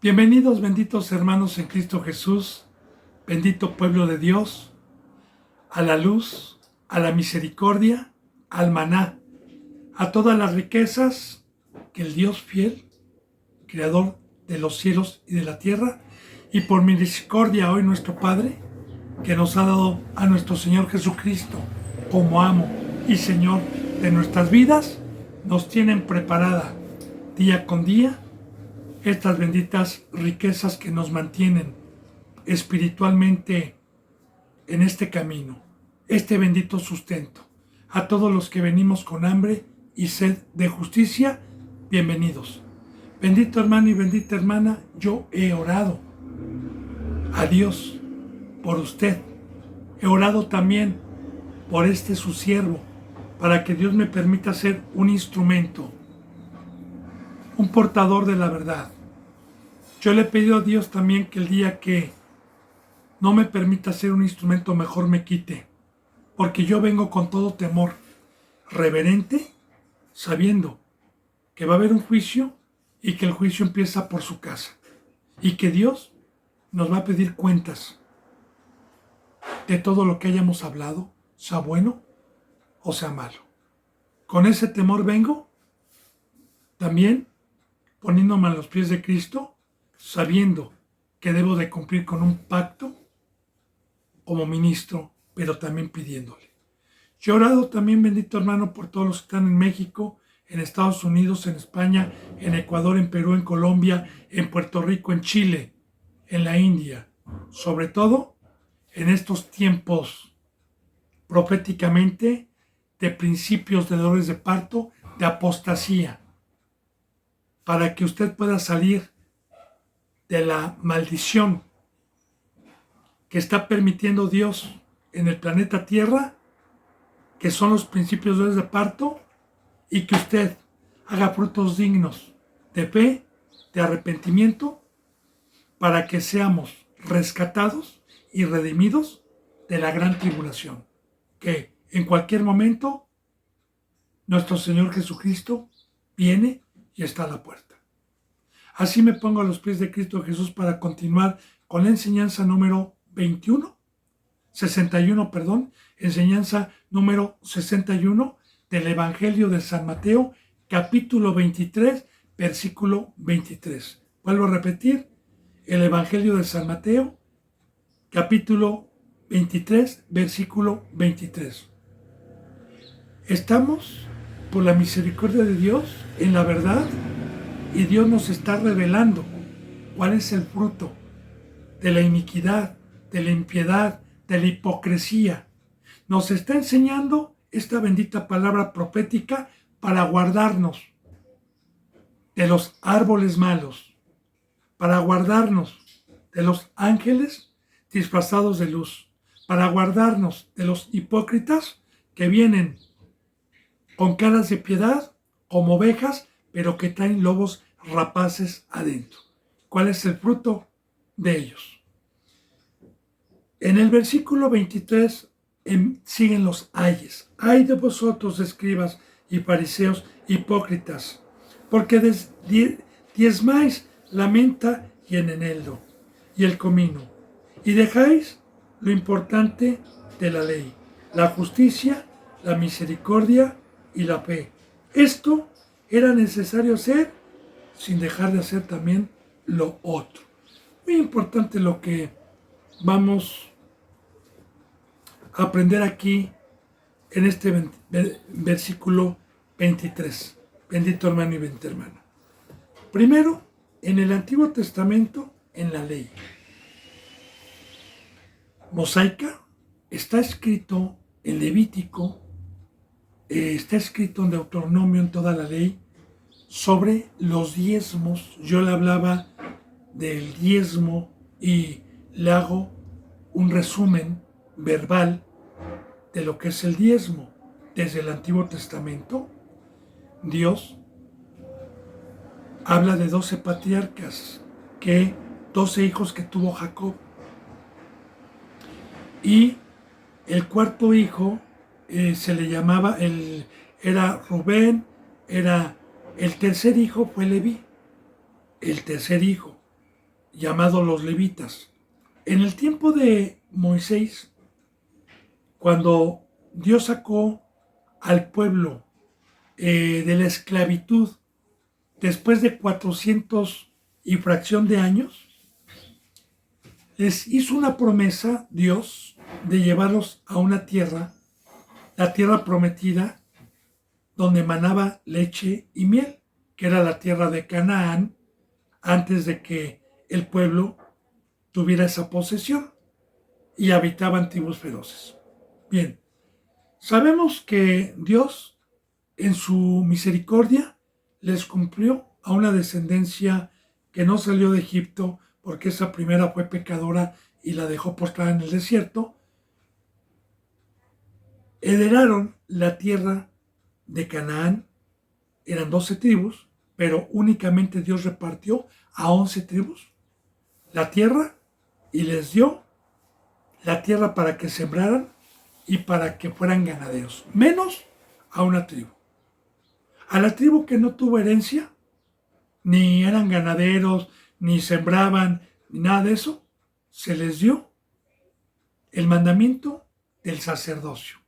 Bienvenidos, benditos hermanos en Cristo Jesús, bendito pueblo de Dios, a la luz, a la misericordia, al maná, a todas las riquezas que el Dios fiel, creador de los cielos y de la tierra, y por misericordia hoy nuestro Padre, que nos ha dado a nuestro Señor Jesucristo como amo y Señor de nuestras vidas, nos tienen preparada día con día estas benditas riquezas que nos mantienen espiritualmente en este camino, este bendito sustento. A todos los que venimos con hambre y sed de justicia, bienvenidos. Bendito hermano y bendita hermana, yo he orado a Dios por usted. He orado también por su siervo, para que Dios me permita ser un instrumento, un portador de la verdad. Yo le he pedido a Dios también que el día que no me permita ser un instrumento, mejor me quite, porque yo vengo con todo temor, reverente, sabiendo que va a haber un juicio y que el juicio empieza por su casa y que Dios nos va a pedir cuentas de todo lo que hayamos hablado, sea bueno o sea malo. Con ese temor vengo, también poniéndome a los pies de Cristo, sabiendo que debo de cumplir con un pacto como ministro, pero también pidiéndole. Yo he orado también, bendito hermano, por todos los que están en México, en Estados Unidos, en España, en Ecuador, en Perú, en Colombia, en Puerto Rico, en Chile, en la India, sobre todo en estos tiempos proféticamente de principios de dolores de parto, de apostasía, para que usted pueda salir de la maldición que está permitiendo Dios en el planeta Tierra, que son los principios de dolores de parto, y que usted haga frutos dignos de fe, de arrepentimiento, para que seamos rescatados y redimidos de la gran tribulación, que en cualquier momento nuestro Señor Jesucristo viene y está a la puerta. Así me pongo a los pies de Cristo Jesús para continuar con la enseñanza número 61, enseñanza número 61 del Evangelio de San Mateo, capítulo 23, versículo 23. Vuelvo a repetir, el Evangelio de San Mateo, capítulo 23, versículo 23. Estamos, por la misericordia de Dios, en la verdad, y Dios nos está revelando cuál es el fruto de la iniquidad, de la impiedad, de la hipocresía. Nos está enseñando esta bendita palabra profética para guardarnos de los árboles malos, para guardarnos de los ángeles disfrazados de luz, para guardarnos de los hipócritas que vienen con caras de piedad como ovejas, pero que traen lobos rapaces adentro. ¿Cuál es el fruto de ellos? En el versículo 23 siguen los ayes. Ay de vosotros, escribas y fariseos hipócritas, porque diezmáis la menta y el eneldo y el comino, y dejáis lo importante de la ley, la justicia, la misericordia y la fe. Esto era necesario hacer sin dejar de hacer también lo otro. Muy importante lo que vamos a aprender aquí en este versículo 23. Bendito hermano y bendita hermana. Primero, en el Antiguo Testamento, en la ley mosaica, está escrito en Levítico, está escrito en Deuteronomio, en toda la ley, sobre los diezmos. Yo le hablaba del diezmo y le hago un resumen verbal de lo que es el diezmo. Desde el Antiguo Testamento, Dios habla de 12 patriarcas, 12 hijos que tuvo Jacob. Y el cuarto hijo se le llamaba, era Rubén, el tercer hijo fue Leví, el tercer hijo. llamados los levitas. En el tiempo de Moisés, cuando Dios sacó al pueblo de la esclavitud después de 400 y fracción de años, les hizo una promesa Dios de llevarlos a una tierra, la tierra prometida, donde manaba leche y miel, que era la tierra de Canaán, antes de que el pueblo tuviera esa posesión y habitaban tribus feroces. Bien, sabemos que Dios, en su misericordia, les cumplió a una descendencia que no salió de Egipto, porque esa primera fue pecadora y la dejó postrada en el desierto. Heredaron la tierra de Canaán, eran 12 tribus, pero únicamente Dios repartió a 11 tribus la tierra y les dio la tierra para que sembraran y para que fueran ganaderos, menos a una tribu. A la tribu que no tuvo herencia, ni eran ganaderos, ni sembraban, ni nada de eso, se les dio el mandamiento del sacerdocio,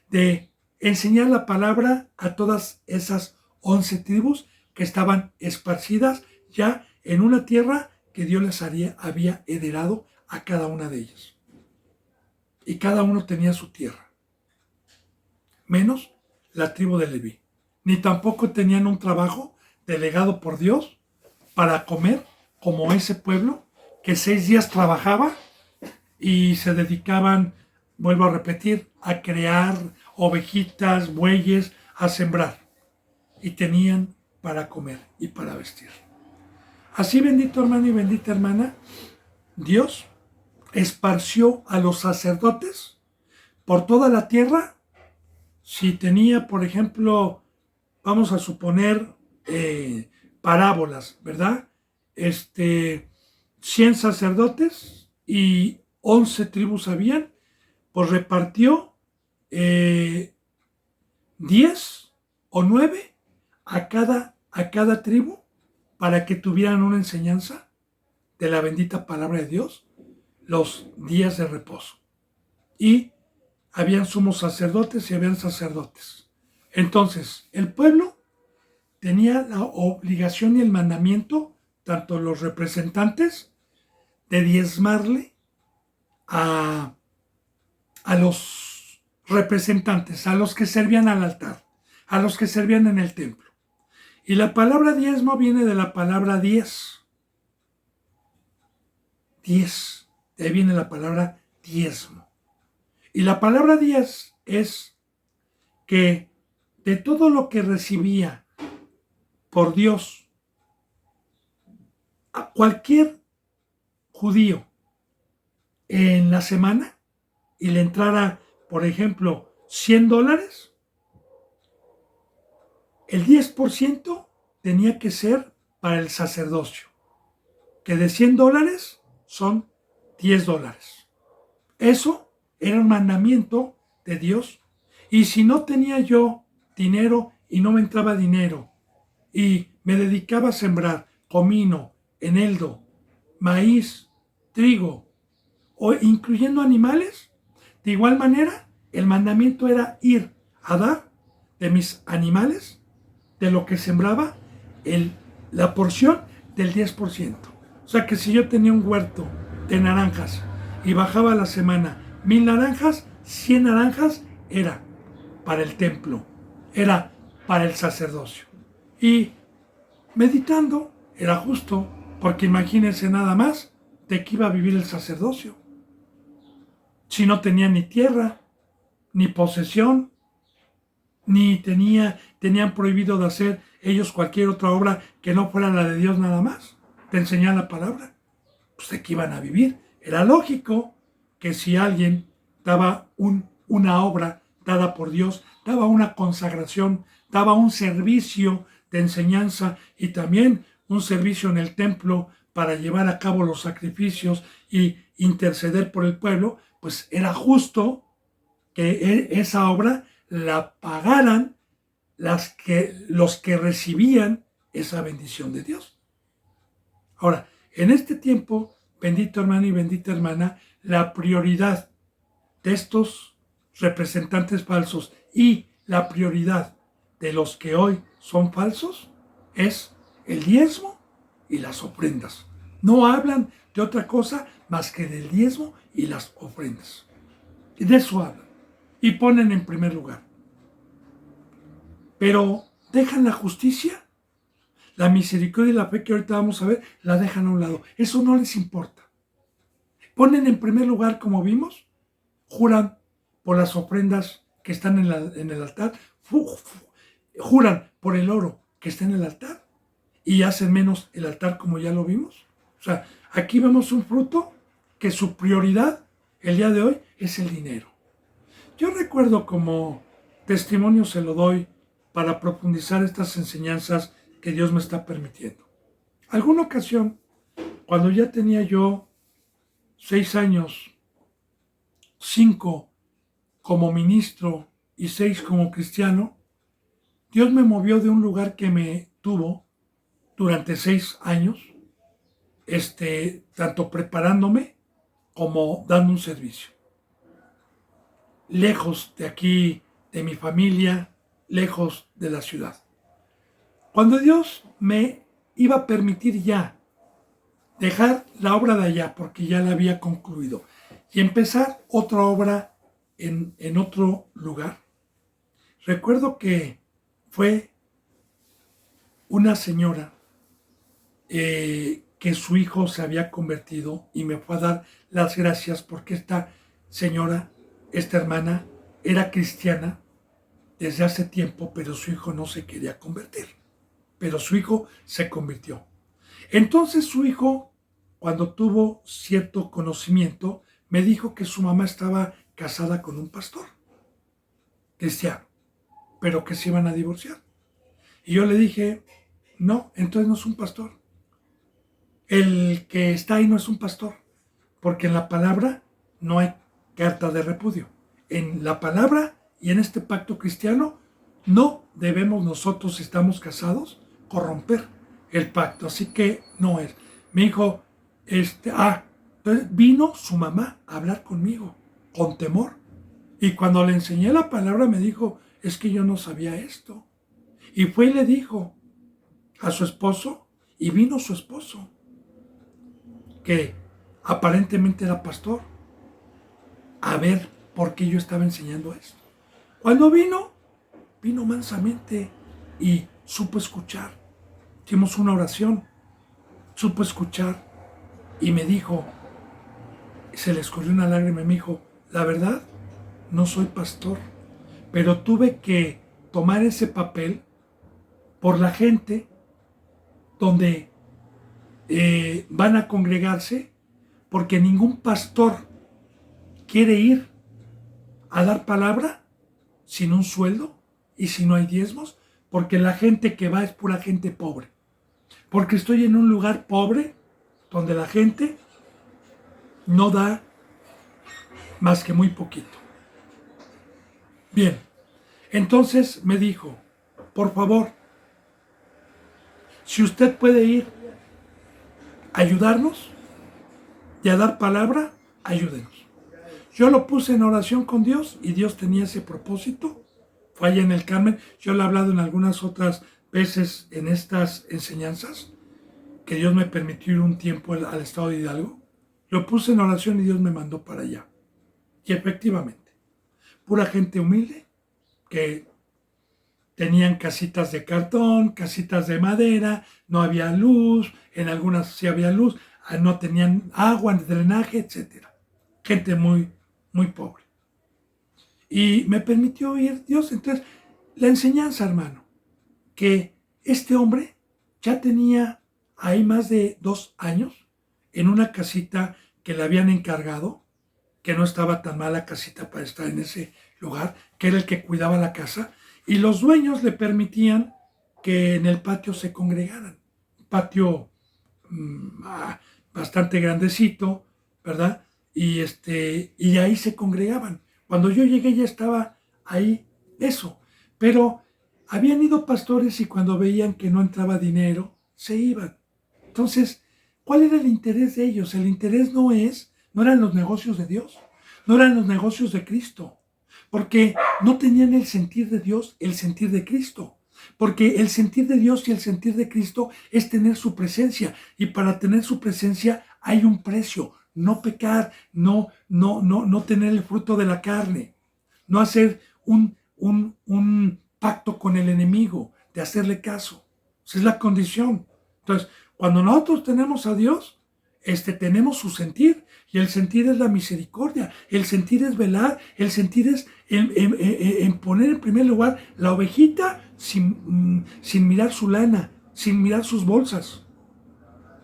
de enseñar la palabra a todas esas 11 tribus que estaban esparcidas ya en una tierra que Dios les había heredado a cada una de ellas. Y cada uno tenía su tierra, menos la tribu de Leví. Ni tampoco tenían un trabajo delegado por Dios para comer como ese pueblo que 6 días trabajaba y se dedicaban, vuelvo a repetir, a crear ovejitas, bueyes, a sembrar. Y tenían para comer y para vestir. Así, bendito hermano y bendita hermana, Dios esparció a los sacerdotes por toda la tierra. Si tenía, por ejemplo, vamos a suponer parábolas, ¿verdad? 100 sacerdotes y 11 tribus habían, pues repartió 10 o 9 a cada tribu para que tuvieran una enseñanza de la bendita palabra de Dios los días de reposo. Y habían sumos sacerdotes y habían sacerdotes. Entonces, el pueblo tenía la obligación y el mandamiento, tanto los representantes, de diezmarle a los representantes, a los que servían al altar, a los que servían en el templo. Y la palabra diezmo viene de la palabra 10. 10. De ahí viene la palabra diezmo. Y la palabra 10 es que de todo lo que recibía por Dios, a cualquier judío en la semana y le entrara, por ejemplo, $100, el 10% tenía que ser para el sacerdocio, que de $100 son $10. Eso era un mandamiento de Dios. Y si no tenía yo dinero y no me entraba dinero y me dedicaba a sembrar comino, eneldo, maíz, trigo, o incluyendo animales, de igual manera el mandamiento era ir a dar de mis animales, de lo que sembraba, la porción del 10%. O sea que si yo tenía un huerto de naranjas y bajaba a la semana 1000 naranjas, 100 naranjas era para el templo, era para el sacerdocio. Y meditando, era justo, porque imagínense nada más de qué iba a vivir el sacerdocio. Si no tenía ni tierra, ni posesión, ni tenían prohibido de hacer ellos cualquier otra obra que no fuera la de Dios nada más, de enseñar la palabra. Pues de qué iban a vivir. Era lógico que si alguien daba una obra dada por Dios, daba una consagración, daba un servicio de enseñanza y también un servicio en el templo para llevar a cabo los sacrificios y interceder por el pueblo, pues era justo que esa obra la pagaran los que recibían esa bendición de Dios. Ahora, En este tiempo, bendito hermano y bendita hermana, la prioridad de estos representantes falsos y la prioridad de los que hoy son falsos es el diezmo y las ofrendas. No hablan de otra cosa más que del diezmo y las ofrendas. Y de eso hablan. Y ponen en primer lugar. Pero dejan la justicia, la misericordia y la fe que ahorita vamos a ver, la dejan a un lado. Eso no les importa. Ponen en primer lugar, como vimos, juran por las ofrendas que están en el altar, juran por el oro que está en el altar y hacen menos el altar, como ya lo vimos. O sea, aquí vemos un fruto que su prioridad el día de hoy es el dinero. Yo recuerdo, como testimonio se lo doy para profundizar estas enseñanzas que Dios me está permitiendo. Alguna ocasión, cuando ya tenía yo 6 años, 5 como ministro y 6 como cristiano, Dios me movió de un lugar que me tuvo durante 6 años, tanto preparándome como dando un servicio. Lejos de aquí, de mi familia, lejos de la ciudad. Cuando Dios me iba a permitir ya dejar la obra de allá, porque ya la había concluido, y empezar otra obra en otro lugar, recuerdo que fue una señora que su hijo se había convertido y me fue a dar las gracias porque esta señora, esta hermana, era cristiana desde hace tiempo, pero su hijo no se quería convertir. Pero su hijo se convirtió. Entonces su hijo, cuando tuvo cierto conocimiento, me dijo que su mamá estaba casada con un pastor cristiano, pero que se iban a divorciar. Y yo le dije, no, entonces no es un pastor. El que está ahí no es un pastor, porque en la palabra no hay carta de repudio. En la palabra y en este pacto cristiano no debemos nosotros, si estamos casados, corromper el pacto. Así que no es. Me dijo, entonces vino su mamá a hablar conmigo, con temor. Y cuando le enseñé la palabra me dijo, es que yo no sabía esto. Y fue y le dijo a su esposo, y vino su esposo, que aparentemente era pastor, a ver por qué yo estaba enseñando esto. Cuando vino mansamente y supo escuchar. Hicimos una oración, supo escuchar y me dijo, se le escurrió una lágrima y me dijo, la verdad, no soy pastor, pero tuve que tomar ese papel por la gente donde van a congregarse, porque ningún pastor quiere ir a dar palabra sin un sueldo y si no hay diezmos, porque la gente que va es pura gente pobre. Porque estoy en un lugar pobre donde la gente no da más que muy poquito. Bien, entonces me dijo, por favor, si usted puede ir a ayudarnos y a dar palabra, ayúdenos. Yo lo puse en oración con Dios y Dios tenía ese propósito. Fue allá en el Carmen. Yo le he hablado en algunas otras veces en estas enseñanzas que Dios me permitió ir un tiempo al estado de Hidalgo. Lo puse en oración y Dios me mandó para allá. Y efectivamente, pura gente humilde que tenían casitas de cartón, casitas de madera, no había luz, en algunas sí había luz, no tenían agua, drenaje, etc. Gente muy, muy pobre. Y me permitió ir Dios. Entonces, la enseñanza, hermano, que este hombre ya tenía ahí más de 2 años en una casita que le habían encargado, que no estaba tan mala casita para estar en ese lugar, que era el que cuidaba la casa, y los dueños le permitían que en el patio se congregaran. Un patio bastante grandecito, ¿verdad? Y ahí se congregaban. Cuando yo llegué ya estaba ahí eso, pero habían ido pastores y cuando veían que no entraba dinero, se iban. Entonces, ¿Cuál era el interés de ellos? El interés no eran los negocios de Dios, no eran los negocios de Cristo, porque no tenían el sentir de Dios, el sentir de Cristo. Porque el sentir de Dios y el sentir de Cristo es tener su presencia. Y para tener su presencia hay un precio. No pecar, no tener el fruto de la carne. No hacer un pacto con el enemigo, de hacerle caso. Esa es la condición. Entonces, cuando nosotros tenemos a Dios, tenemos su sentir. Y el sentir es la misericordia. El sentir es velar. El sentir es en poner en primer lugar la ovejita sin mirar su lana, sin mirar sus bolsas.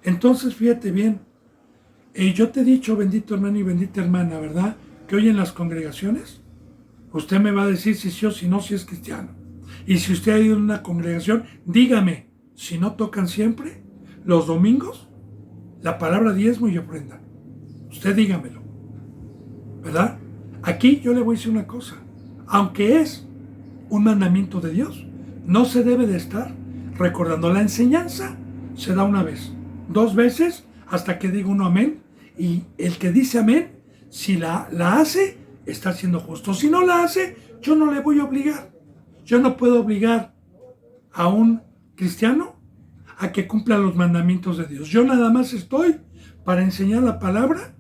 Entonces, fíjate bien. Yo te he dicho, bendito hermano y bendita hermana, ¿verdad? Que hoy en las congregaciones, usted me va a decir si sí o si no, si es cristiano. Y si usted ha ido a una congregación, dígame, si no tocan siempre, los domingos, la palabra diezmo y ofrenda. Usted dígamelo, ¿verdad? Aquí yo le voy a decir una cosa. Aunque es un mandamiento de Dios, no se debe de estar recordando. La enseñanza se da una vez, 2 veces, hasta que diga uno amén. Y el que dice amén, si la hace, está siendo justo. Si no la hace, yo no le voy a obligar. Yo no puedo obligar a un cristiano a que cumpla los mandamientos de Dios. Yo nada más estoy para enseñar la palabra,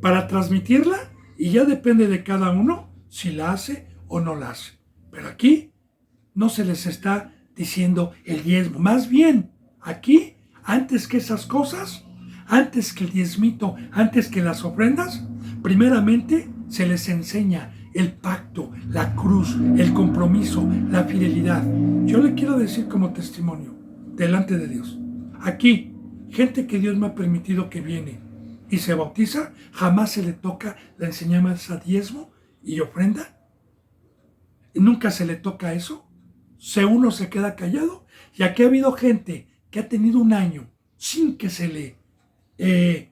para transmitirla, y ya depende de cada uno si la hace o no la hace. Pero aquí no se les está diciendo el diezmo. Más bien, aquí, antes que esas cosas, antes que el diezmito, antes que las ofrendas, primeramente se les enseña el pacto, la cruz, el compromiso, la fidelidad. Yo le quiero decir como testimonio, delante de Dios, aquí, gente que Dios me ha permitido que viene y se bautiza, jamás se le toca la enseñanza diezmo y ofrenda. Nunca se le toca eso. Uno se queda callado. Y aquí ha habido gente que ha tenido un año sin que se le dé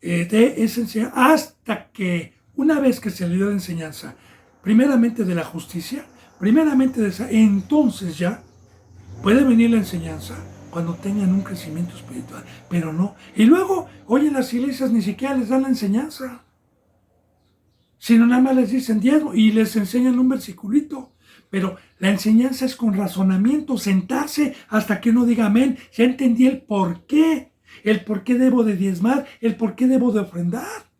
esa enseñanza, hasta que una vez que se le dio la enseñanza, primeramente de la justicia, primeramente de esa, entonces ya puede venir la enseñanza cuando tengan un crecimiento espiritual, pero no. Y luego, hoy en las iglesias ni siquiera les dan la enseñanza, sino nada más les dicen diezmo y les enseñan un versiculito. Pero la enseñanza es con razonamiento, sentarse hasta que uno diga amén. Ya entendí el por qué debo de diezmar, el por qué debo de ofrendar.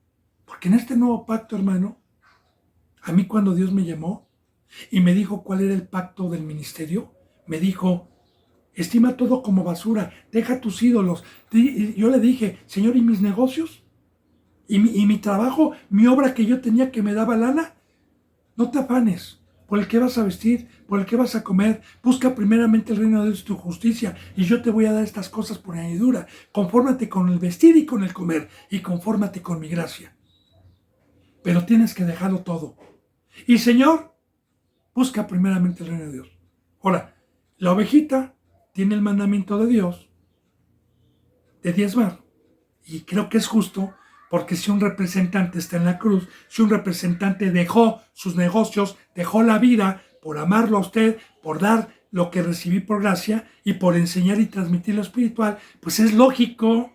Porque en este nuevo pacto, hermano, a mí cuando Dios me llamó y me dijo cuál era el pacto del ministerio, me dijo, estima todo como basura, deja tus ídolos. Y yo le dije, Señor, ¿y mis negocios? ¿Y mi trabajo, mi obra que yo tenía que me daba lana? No te afanes por el que vas a vestir, por el que vas a comer. Busca primeramente el reino de Dios y tu justicia, y yo te voy a dar estas cosas por añadidura. Confórmate con el vestir y con el comer, y confórmate con mi gracia. Pero tienes que dejarlo todo. Y Señor, busca primeramente el reino de Dios. Ahora, la ovejita tiene el mandamiento de Dios de diezmar. Y creo que es justo, porque si un representante está en la cruz, si un representante dejó sus negocios, dejó la vida por amarlo a usted, por dar lo que recibí por gracia y por enseñar y transmitir lo espiritual, pues es lógico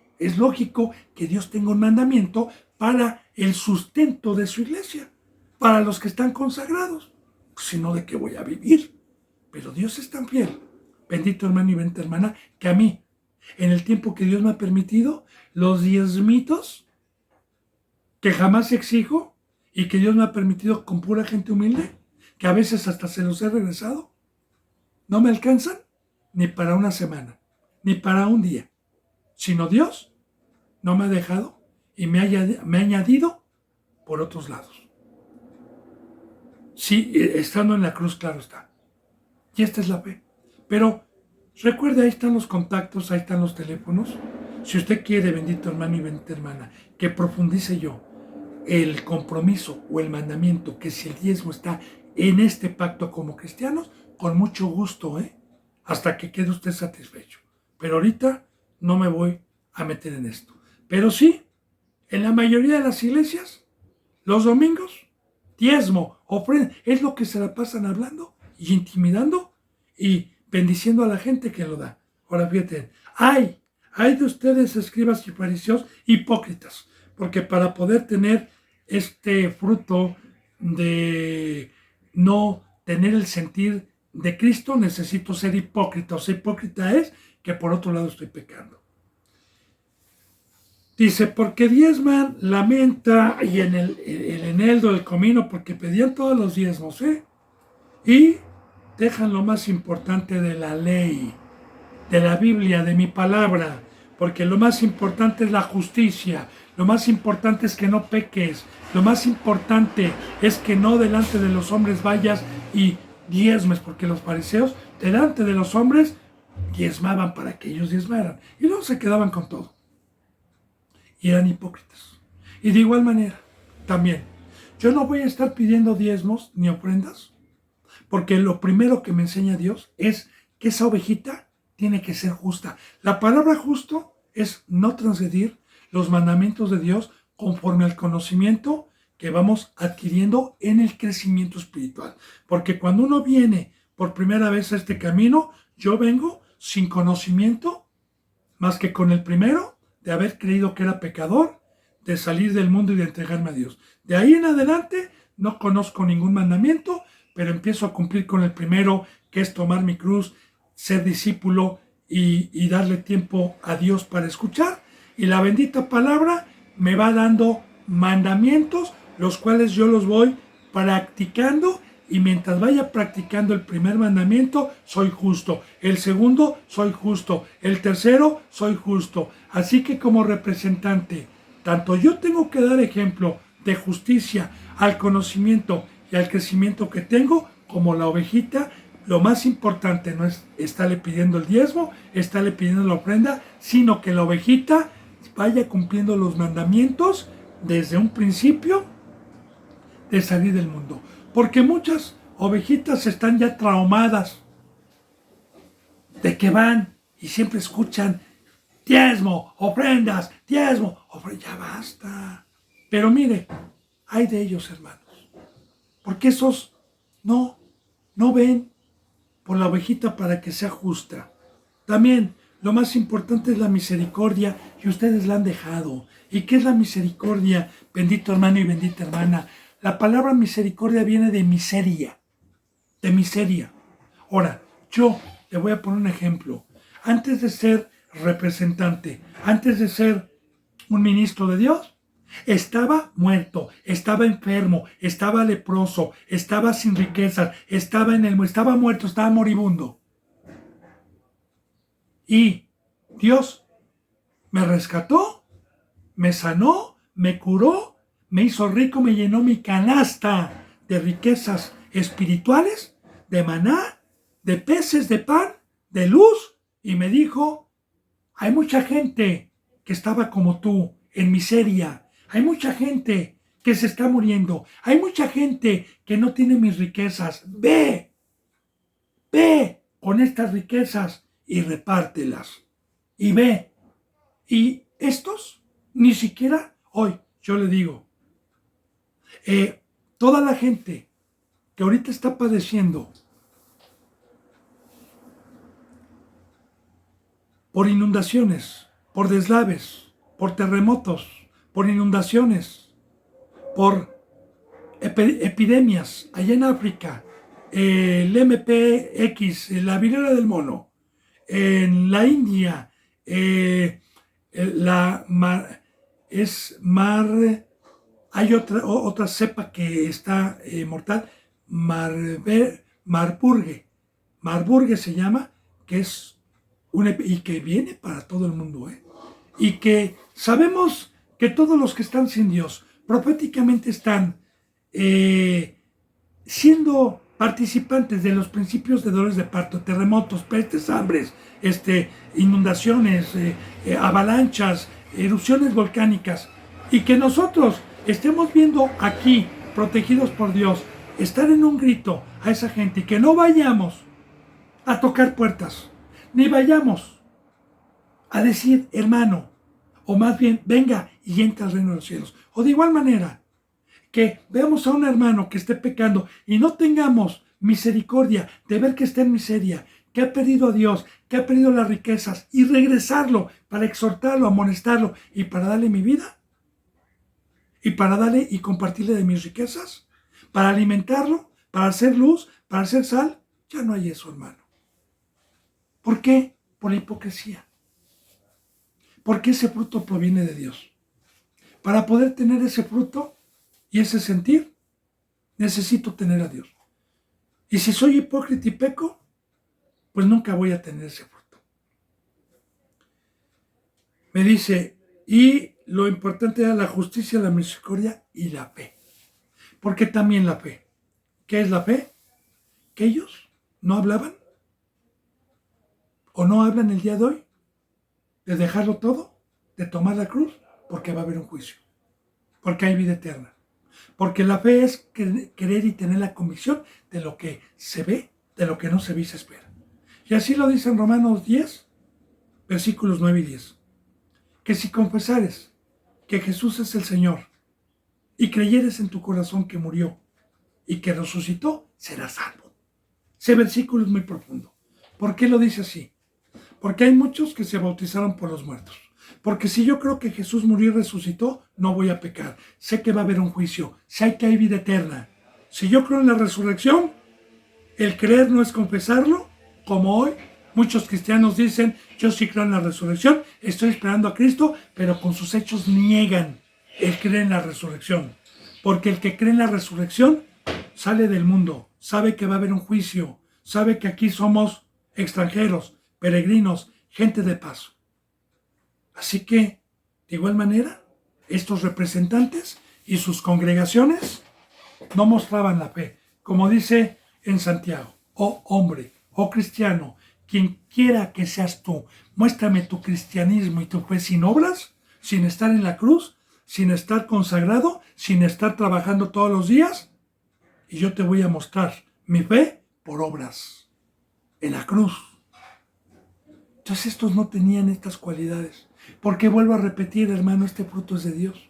que Dios tenga un mandamiento para el sustento de su iglesia, para los que están consagrados. Pues, si no, ¿de qué voy a vivir? Pero Dios es tan fiel, bendito hermano y bendita hermana, que a mí, en el tiempo que Dios me ha permitido, los diezmitos que jamás exijo y que Dios me ha permitido con pura gente humilde, que a veces hasta se los he regresado, no me alcanzan ni para una semana, ni para un día, sino Dios no me ha dejado y me ha añadido por otros lados. Sí, estando en la cruz, claro está. Y esta es la fe. Pero recuerde, ahí están los contactos, ahí están los teléfonos. Si usted quiere, bendito hermano y bendita hermana, que profundice yo el compromiso o el mandamiento, que si el diezmo está en este pacto como cristianos, con mucho gusto, hasta que quede usted satisfecho. Pero ahorita no me voy a meter en esto. Pero sí, en la mayoría de las iglesias, los domingos, diezmo, ofrenda, es lo que se la pasan hablando y intimidando y bendiciendo a la gente que lo da. Ahora fíjate, hay Hay de ustedes, escribas y fariseos, hipócritas, porque para poder tener este fruto de no tener el sentir de Cristo, necesito ser hipócrita. O sea, hipócrita es que por otro lado estoy pecando. Dice, porque diezman la menta y en el eneldo del comino, porque pedían todos los diezmos, y dejan lo más importante de la ley, de la Biblia, de mi palabra, porque lo más importante es la justicia, lo más importante es que no peques, lo más importante es que no delante de los hombres vayas y diezmes, porque los fariseos delante de los hombres diezmaban para que ellos diezmaran, y luego se quedaban con todo, y eran hipócritas. Y de igual manera, también, yo no voy a estar pidiendo diezmos ni ofrendas, porque lo primero que me enseña Dios es que esa ovejita tiene que ser justa. La palabra justo es no transgredir los mandamientos de Dios conforme al conocimiento que vamos adquiriendo en el crecimiento espiritual. Porque cuando uno viene por primera vez a este camino, yo vengo sin conocimiento, más que con el primero, de haber creído que era pecador, de salir del mundo y de entregarme a Dios. De ahí en adelante no conozco ningún mandamiento, pero empiezo a cumplir con el primero, que es tomar mi cruz, ser discípulo y darle tiempo a Dios para escuchar. Y la bendita palabra me va dando mandamientos, los cuales yo los voy practicando, y mientras vaya practicando el primer mandamiento, soy justo. El segundo, soy justo. El tercero, soy justo. Así que como representante, tanto yo tengo que dar ejemplo de justicia al conocimiento y al crecimiento que tengo, como la ovejita. Lo más importante no es estarle pidiendo el diezmo, estarle pidiendo la ofrenda, sino que la ovejita vaya cumpliendo los mandamientos desde un principio de salir del mundo. Porque muchas ovejitas están ya traumadas de que van y siempre escuchan diezmo, ofrendas, diezmo, ya basta. Pero mire, hay de ellos, hermanos, porque esos no ven por la ovejita para que sea justa. También lo más importante es la misericordia, y ustedes la han dejado. ¿Y qué es la misericordia, bendito hermano y bendita hermana? La palabra misericordia viene de miseria, de miseria. Ahora, yo le voy a poner un ejemplo. Antes de ser representante, antes de ser un ministro de Dios, estaba muerto, estaba enfermo, estaba leproso, estaba sin riquezas, estaba muerto, estaba moribundo. Y Dios me rescató, me sanó, me curó, me hizo rico, me llenó mi canasta de riquezas espirituales, de maná, de peces, de pan, de luz, y me dijo, hay mucha gente que estaba como tú, en miseria. Hay mucha gente que se está muriendo. Hay mucha gente que no tiene mis riquezas. Ve con estas riquezas y repártelas. Y ve. Y estos, ni siquiera hoy, yo le digo, toda la gente que ahorita está padeciendo por inundaciones, por deslaves, por terremotos, por inundaciones, por epidemias allá en África, el MPX, la viruela del mono, en la India, hay otra cepa que está mortal, Marburgue se llama, que es y que viene para todo el mundo, y que sabemos que todos los que están sin Dios proféticamente están siendo participantes de los principios de dolores de parto, terremotos, pestes, hambres, inundaciones, avalanchas, erupciones volcánicas, y que nosotros estemos viendo aquí, protegidos por Dios, estar en un grito a esa gente, y que no vayamos a tocar puertas, ni vayamos a decir, hermano, o más bien, venga y entra al reino de los cielos. O de igual manera, que veamos a un hermano que esté pecando y no tengamos misericordia de ver que está en miseria, que ha perdido a Dios, que ha perdido las riquezas, y regresarlo para exhortarlo, amonestarlo y para darle mi vida, y para darle y compartirle de mis riquezas, para alimentarlo, para hacer luz, para hacer sal, ya no hay eso, hermano. ¿Por qué? Por la hipocresía. Porque ese fruto proviene de Dios. Para poder tener ese fruto y ese sentir, necesito tener a Dios. Y si soy hipócrita y peco, pues nunca voy a tener ese fruto. Me dice, y lo importante era la justicia, la misericordia y la fe. Porque también la fe. ¿Qué es la fe? Que ellos no hablaban o no hablan el día de hoy de dejarlo todo, de tomar la cruz, porque va a haber un juicio, porque hay vida eterna. Porque la fe es querer y tener la convicción de lo que se ve, de lo que no se ve y se espera. Y así lo dice en Romanos 10, versículos 9 y 10. Que si confesares que Jesús es el Señor y creyeres en tu corazón que murió y que resucitó, serás salvo. Ese versículo es muy profundo. ¿Por qué lo dice así? Porque hay muchos que se bautizaron por los muertos. Porque si yo creo que Jesús murió y resucitó, no voy a pecar. Sé que va a haber un juicio. Sé que hay vida eterna. Si yo creo en la resurrección, el creer no es confesarlo, como hoy muchos cristianos dicen, yo sí creo en la resurrección, estoy esperando a Cristo, pero con sus hechos niegan el creer en la resurrección. Porque el que cree en la resurrección sale del mundo, sabe que va a haber un juicio, sabe que aquí somos extranjeros, peregrinos, gente de paso. Así que, de igual manera, estos representantes y sus congregaciones no mostraban la fe. Como dice en Santiago, oh hombre, oh cristiano, quien quiera que seas tú, muéstrame tu cristianismo y tu fe sin obras, sin estar en la cruz, sin estar consagrado, sin estar trabajando todos los días, y yo te voy a mostrar mi fe por obras, en la cruz. Entonces estos no tenían estas cualidades. Porque vuelvo a repetir, hermano, este fruto es de Dios.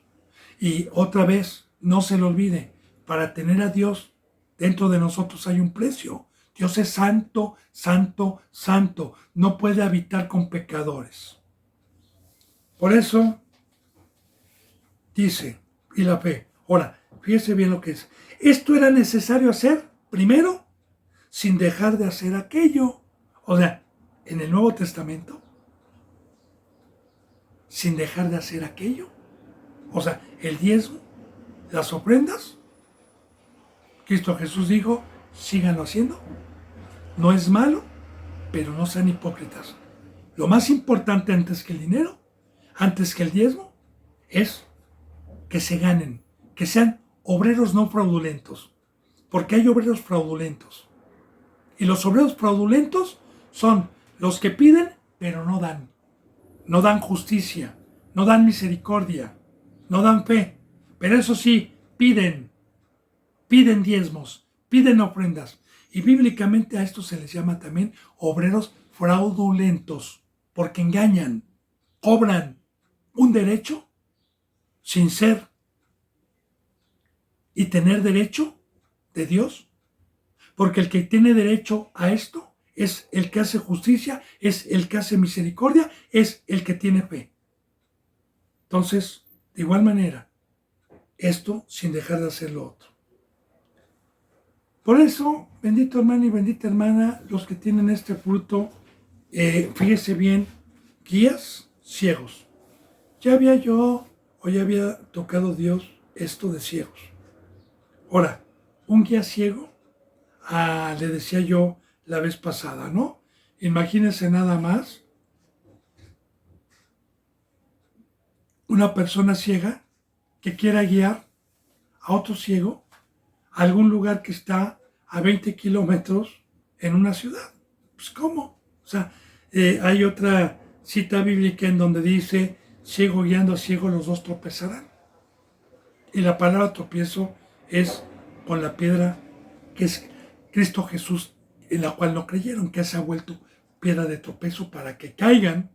Y otra vez, no se lo olvide, para tener a Dios dentro de nosotros hay un precio. Dios es santo, santo, santo. No puede habitar con pecadores. Por eso, dice, y la fe. Ahora, fíjese bien lo que es. Esto era necesario hacer, primero, sin dejar de hacer aquello. O sea, en el Nuevo Testamento, sin dejar de hacer aquello. O sea, el diezmo, las ofrendas. Cristo Jesús dijo, síganlo haciendo. No es malo, pero no sean hipócritas. Lo más importante antes que el dinero, antes que el diezmo, es que se ganen, que sean obreros no fraudulentos. Porque hay obreros fraudulentos. Y los obreros fraudulentos son los que piden, pero no dan. No dan justicia, no dan misericordia, no dan fe. Pero eso sí, piden diezmos, piden ofrendas. Y bíblicamente a esto se les llama también obreros fraudulentos, porque engañan, cobran un derecho sin ser y tener derecho de Dios. Porque el que tiene derecho a esto es el que hace justicia, es el que hace misericordia, es el que tiene fe. Entonces, de igual manera, esto sin dejar de hacer lo otro. Por eso, bendito hermano y bendita hermana, los que tienen este fruto, fíjese bien, guías ciegos. Ya había tocado Dios esto de ciegos. Ahora, un guía ciego, le decía yo la vez pasada, ¿no? Imagínense nada más una persona ciega que quiera guiar a otro ciego a algún lugar que está a 20 kilómetros en una ciudad. Pues ¿cómo? O sea, hay otra cita bíblica en donde dice, ciego guiando a ciego, los dos tropezarán. Y la palabra tropiezo es con la piedra que es Cristo Jesús, en la cual no creyeron, que se ha vuelto piedra de tropezo para que caigan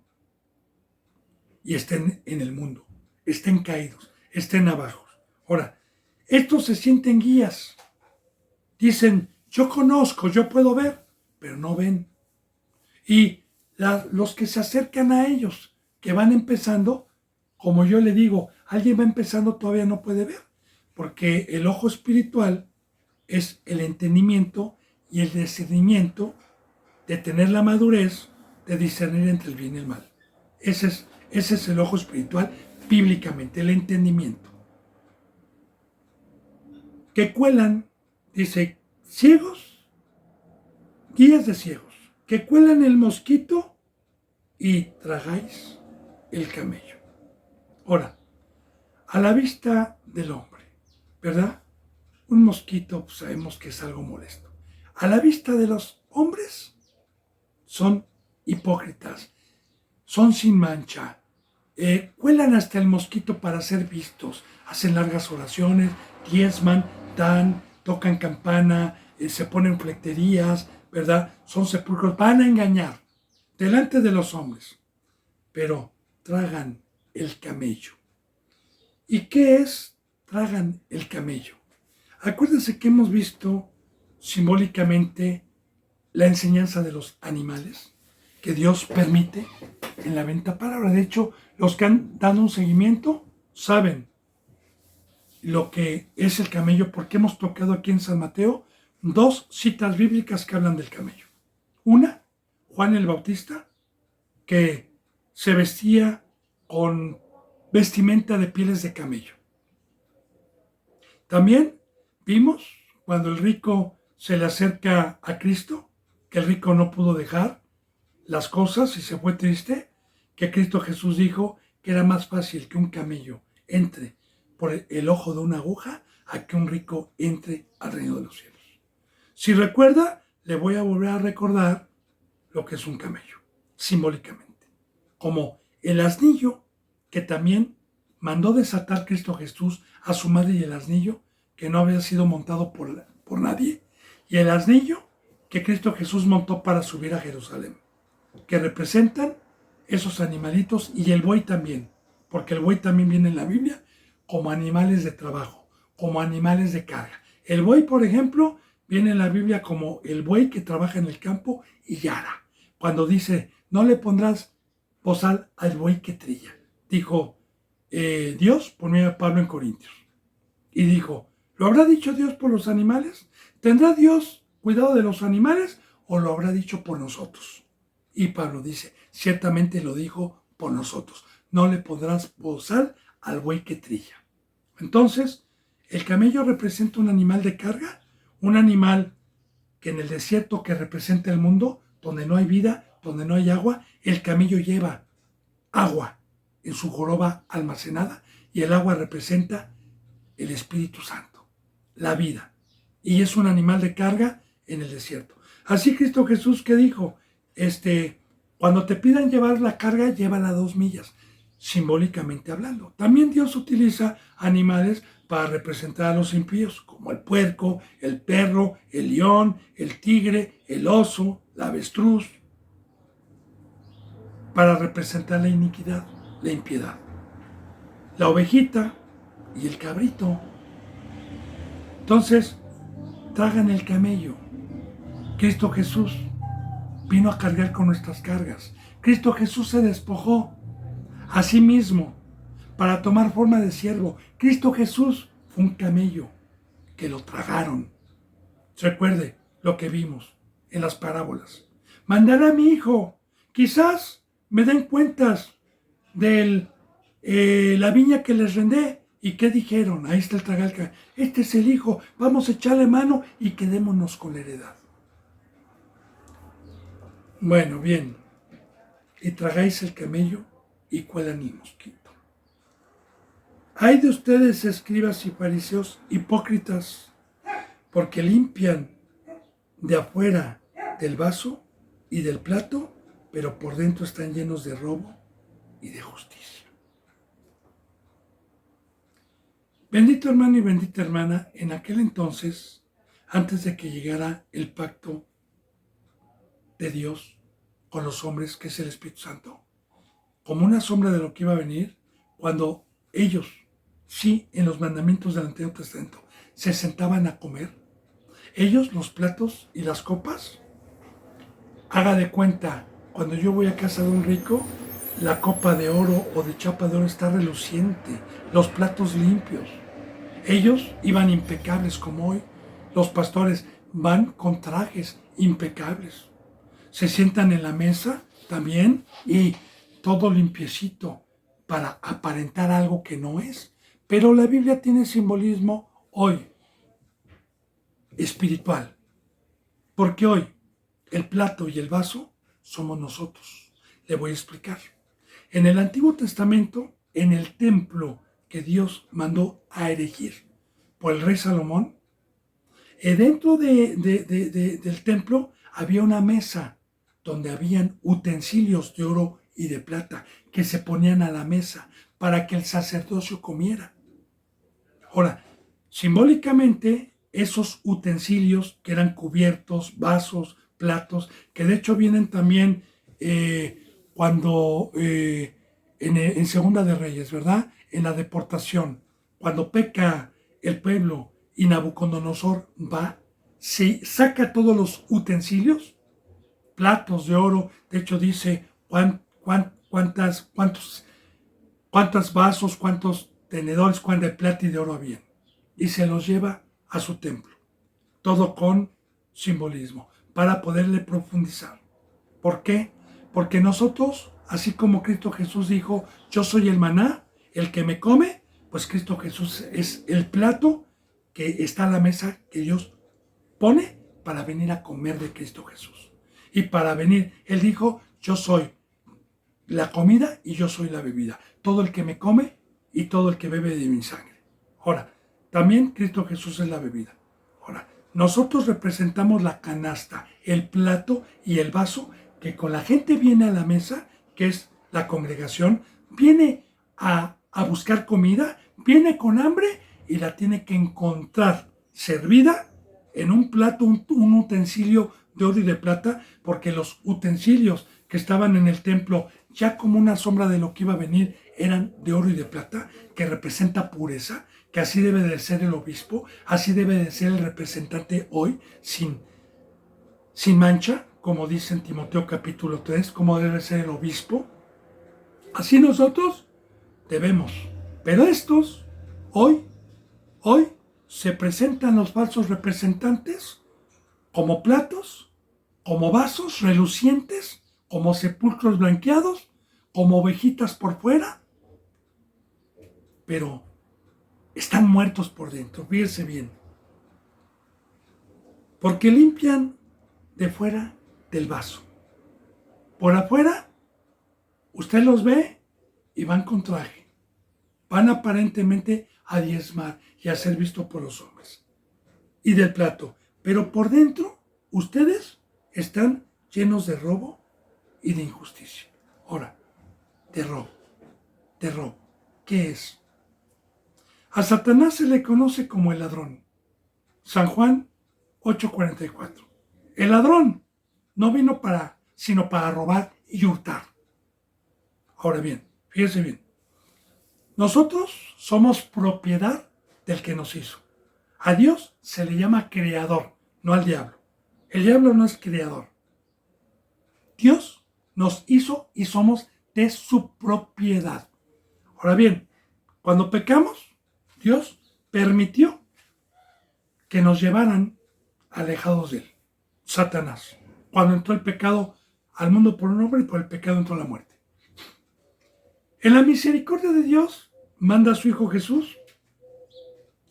y estén en el mundo, estén caídos, estén abajo. Ahora, estos se sienten guías. Dicen, yo conozco, yo puedo ver, pero no ven. Y los que se acercan a ellos, que van empezando, como yo le digo, alguien va empezando todavía no puede ver, porque el ojo espiritual es el entendimiento y el discernimiento de tener la madurez de discernir entre el bien y el mal. Ese es el ojo espiritual bíblicamente, el entendimiento. Que cuelan, dice, ciegos, guías de ciegos, que cuelan el mosquito y tragáis el camello. Ahora, a la vista del hombre, ¿verdad? Un mosquito pues, sabemos que es algo molesto. A la vista de los hombres son hipócritas, son sin mancha, cuelan hasta el mosquito para ser vistos, hacen largas oraciones, diezman, dan, tocan campana, se ponen flecterías, ¿verdad? Son sepulcros, van a engañar delante de los hombres, pero tragan el camello. ¿Y qué es? Tragan el camello. Acuérdense que hemos visto simbólicamente la enseñanza de los animales que Dios permite en la venta palabra. De hecho, los que han dado un seguimiento saben lo que es el camello, porque hemos tocado aquí en San Mateo 2 citas bíblicas que hablan del camello. Una, Juan el Bautista, que se vestía con vestimenta de pieles de camello. También vimos cuando el rico se le acerca a Cristo, que el rico no pudo dejar las cosas y se fue triste, que Cristo Jesús dijo que era más fácil que un camello entre por el ojo de una aguja a que un rico entre al reino de los cielos. Si recuerda, le voy a volver a recordar lo que es un camello, simbólicamente, como el asnillo que también mandó desatar Cristo Jesús a su madre y el asnillo que no había sido montado por nadie, y el asnillo que Cristo Jesús montó para subir a Jerusalén, que representan esos animalitos, y el buey también, porque el buey también viene en la Biblia como animales de trabajo, como animales de carga. El buey, por ejemplo, viene en la Biblia como el buey que trabaja en el campo y yara. Cuando dice, no le pondrás bozal al buey que trilla, dijo Dios por medio de Pablo en Corintios. Y dijo, ¿lo habrá dicho Dios por los animales? ¿Tendrá Dios cuidado de los animales o lo habrá dicho por nosotros? Y Pablo dice, ciertamente lo dijo por nosotros. No le pondrás bozal al buey que trilla. Entonces, el camello representa un animal de carga, un animal que en el desierto que representa el mundo, donde no hay vida, donde no hay agua, el camello lleva agua en su joroba almacenada, y el agua representa el Espíritu Santo, la vida, y es un animal de carga en el desierto. Así Cristo Jesús que dijo, cuando te pidan llevar la carga, llévala 2 millas, simbólicamente hablando. También Dios utiliza animales para representar a los impíos, como el puerco, el perro, el león, el tigre, el oso, la avestruz, para representar la iniquidad, la impiedad. La ovejita y el cabrito. Entonces, tragan el camello. Cristo Jesús vino a cargar con nuestras cargas. Cristo Jesús se despojó a sí mismo para tomar forma de siervo. Cristo Jesús fue un camello que lo tragaron. Recuerde lo que vimos en las parábolas. Mandaré a mi hijo. Quizás me den cuentas de la viña que les rendé. ¿Y qué dijeron? Ahí está el tragalca. Este es el hijo. Vamos a echarle mano y quedémonos con la heredad. Bueno, bien. Y tragáis el camello y cuelan el mosquito. Hay de ustedes, escribas y fariseos, hipócritas, porque limpian de afuera del vaso y del plato, pero por dentro están llenos de robo y de justicia. Bendito hermano y bendita hermana, en aquel entonces, antes de que llegara el pacto de Dios con los hombres, que es el Espíritu Santo, como una sombra de lo que iba a venir, cuando ellos, sí, en los mandamientos del Antiguo Testamento, se sentaban a comer, ellos, los platos y las copas, haga de cuenta Cuando yo voy a casa de un rico, la copa de oro o de chapa de oro está reluciente, los platos limpios. Ellos iban impecables como hoy. Los pastores van con trajes impecables. Se sientan en la mesa también y todo limpiecito para aparentar algo que no es. Pero la Biblia tiene simbolismo hoy espiritual. Porque hoy el plato y el vaso somos nosotros. Le voy a explicar. En el Antiguo Testamento, en el templo que Dios mandó a erigir por el rey Salomón, dentro del templo había una mesa donde habían utensilios de oro y de plata que se ponían a la mesa para que el sacerdocio comiera. Ahora, simbólicamente, esos utensilios que eran cubiertos, vasos, platos, que de hecho vienen también cuando en Segunda de Reyes, ¿verdad? En la deportación, cuando peca el pueblo y Nabucodonosor va, se saca todos los utensilios, platos de oro, de hecho dice cuántos vasos, cuántos tenedores, cuánto de plata y de oro había, y se los lleva a su templo, todo con simbolismo, para poderle profundizar. ¿Por qué? Porque nosotros, así como Cristo Jesús dijo, yo soy el maná, el que me come, pues Cristo Jesús es el plato que está a la mesa que Dios pone para venir a comer de Cristo Jesús. Y para venir, Él dijo, yo soy la comida y yo soy la bebida. Todo el que me come y todo el que bebe de mi sangre. Ahora, también Cristo Jesús es la bebida. Ahora, nosotros representamos la canasta, el plato y el vaso que con la gente viene a la mesa, que es la congregación, viene a buscar comida, viene con hambre y la tiene que encontrar servida en un plato, un utensilio de oro y de plata, porque los utensilios que estaban en el templo, ya como una sombra de lo que iba a venir, eran de oro y de plata, que representa pureza, que así debe de ser el obispo, así debe de ser el representante hoy, sin mancha, como dice en Timoteo capítulo 3, como debe ser el obispo. Así nosotros debemos. Pero estos, hoy, se presentan los falsos representantes como platos, como vasos relucientes, como sepulcros blanqueados, como ovejitas por fuera, pero están muertos por dentro, fíjense bien. Porque limpian de fuera del vaso. Por afuera, usted los ve y van con traje. Van aparentemente a diezmar y a ser visto por los hombres. Y del plato. Pero por dentro, ustedes están llenos de robo y de injusticia. Ahora, de robo. ¿Qué es? A Satanás se le conoce como el ladrón. San Juan 8:44. El ladrón no vino sino para robar y hurtar. Ahora bien, fíjense bien. Nosotros somos propiedad del que nos hizo. A Dios se le llama creador, no al diablo. El diablo no es creador. Dios nos hizo y somos de su propiedad. Ahora bien, cuando pecamos, Dios permitió que nos llevaran alejados de Él. Satanás. Cuando entró el pecado al mundo por un hombre y por el pecado entró la muerte. En la misericordia de Dios, manda a su Hijo Jesús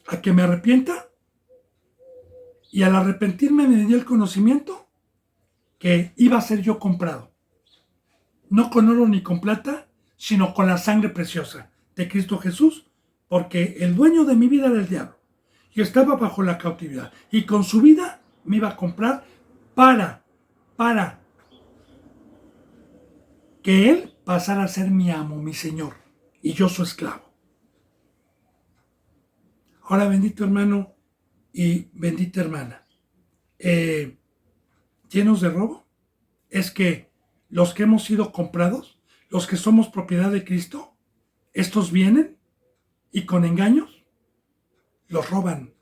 a que me arrepienta y al arrepentirme me dio el conocimiento que iba a ser yo comprado. No con oro ni con plata, sino con la sangre preciosa de Cristo Jesús, porque el dueño de mi vida era el diablo. Yo estaba bajo la cautividad y con su vida me iba a comprar para que Él pasara a ser mi amo, mi Señor, y yo su esclavo. Ahora, bendito hermano y bendita hermana, llenos de robo, es que los que hemos sido comprados, los que somos propiedad de Cristo, estos vienen y con engaños los roban.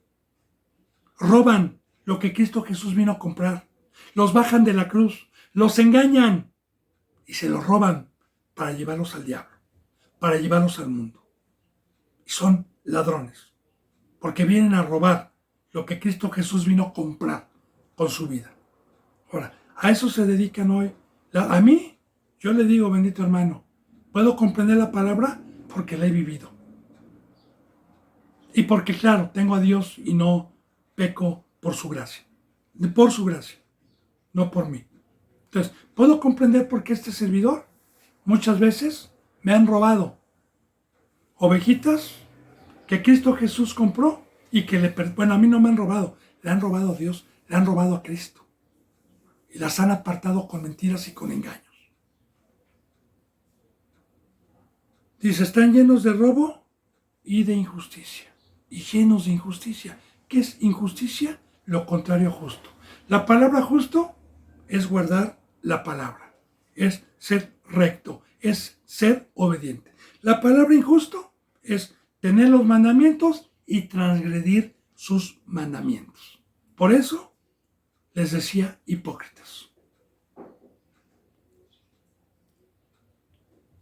Roban lo que Cristo Jesús vino a comprar. Los bajan de la cruz, los engañan y se los roban para llevarlos al diablo, para llevarlos al mundo. Y son ladrones, porque vienen a robar lo que Cristo Jesús vino a comprar con su vida. Ahora, a eso se dedican hoy. A mí, yo le digo, bendito hermano, puedo comprender la palabra porque la he vivido. Y porque, claro, tengo a Dios y no peco por su gracia. Por su gracia, no por mí. Entonces, puedo comprender por qué este servidor muchas veces me han robado ovejitas que Cristo Jesús compró y que bueno, a mí no me han robado, le han robado a Dios, le han robado a Cristo. Y las han apartado con mentiras y con engaños. Dice, están llenos de robo y de injusticia. Y llenos de injusticia. ¿Qué es injusticia? Lo contrario a justo. La palabra justo es guardar la palabra. Es ser recto. Es ser obediente. La palabra injusto es tener los mandamientos y transgredir sus mandamientos. Por eso les decía hipócritas.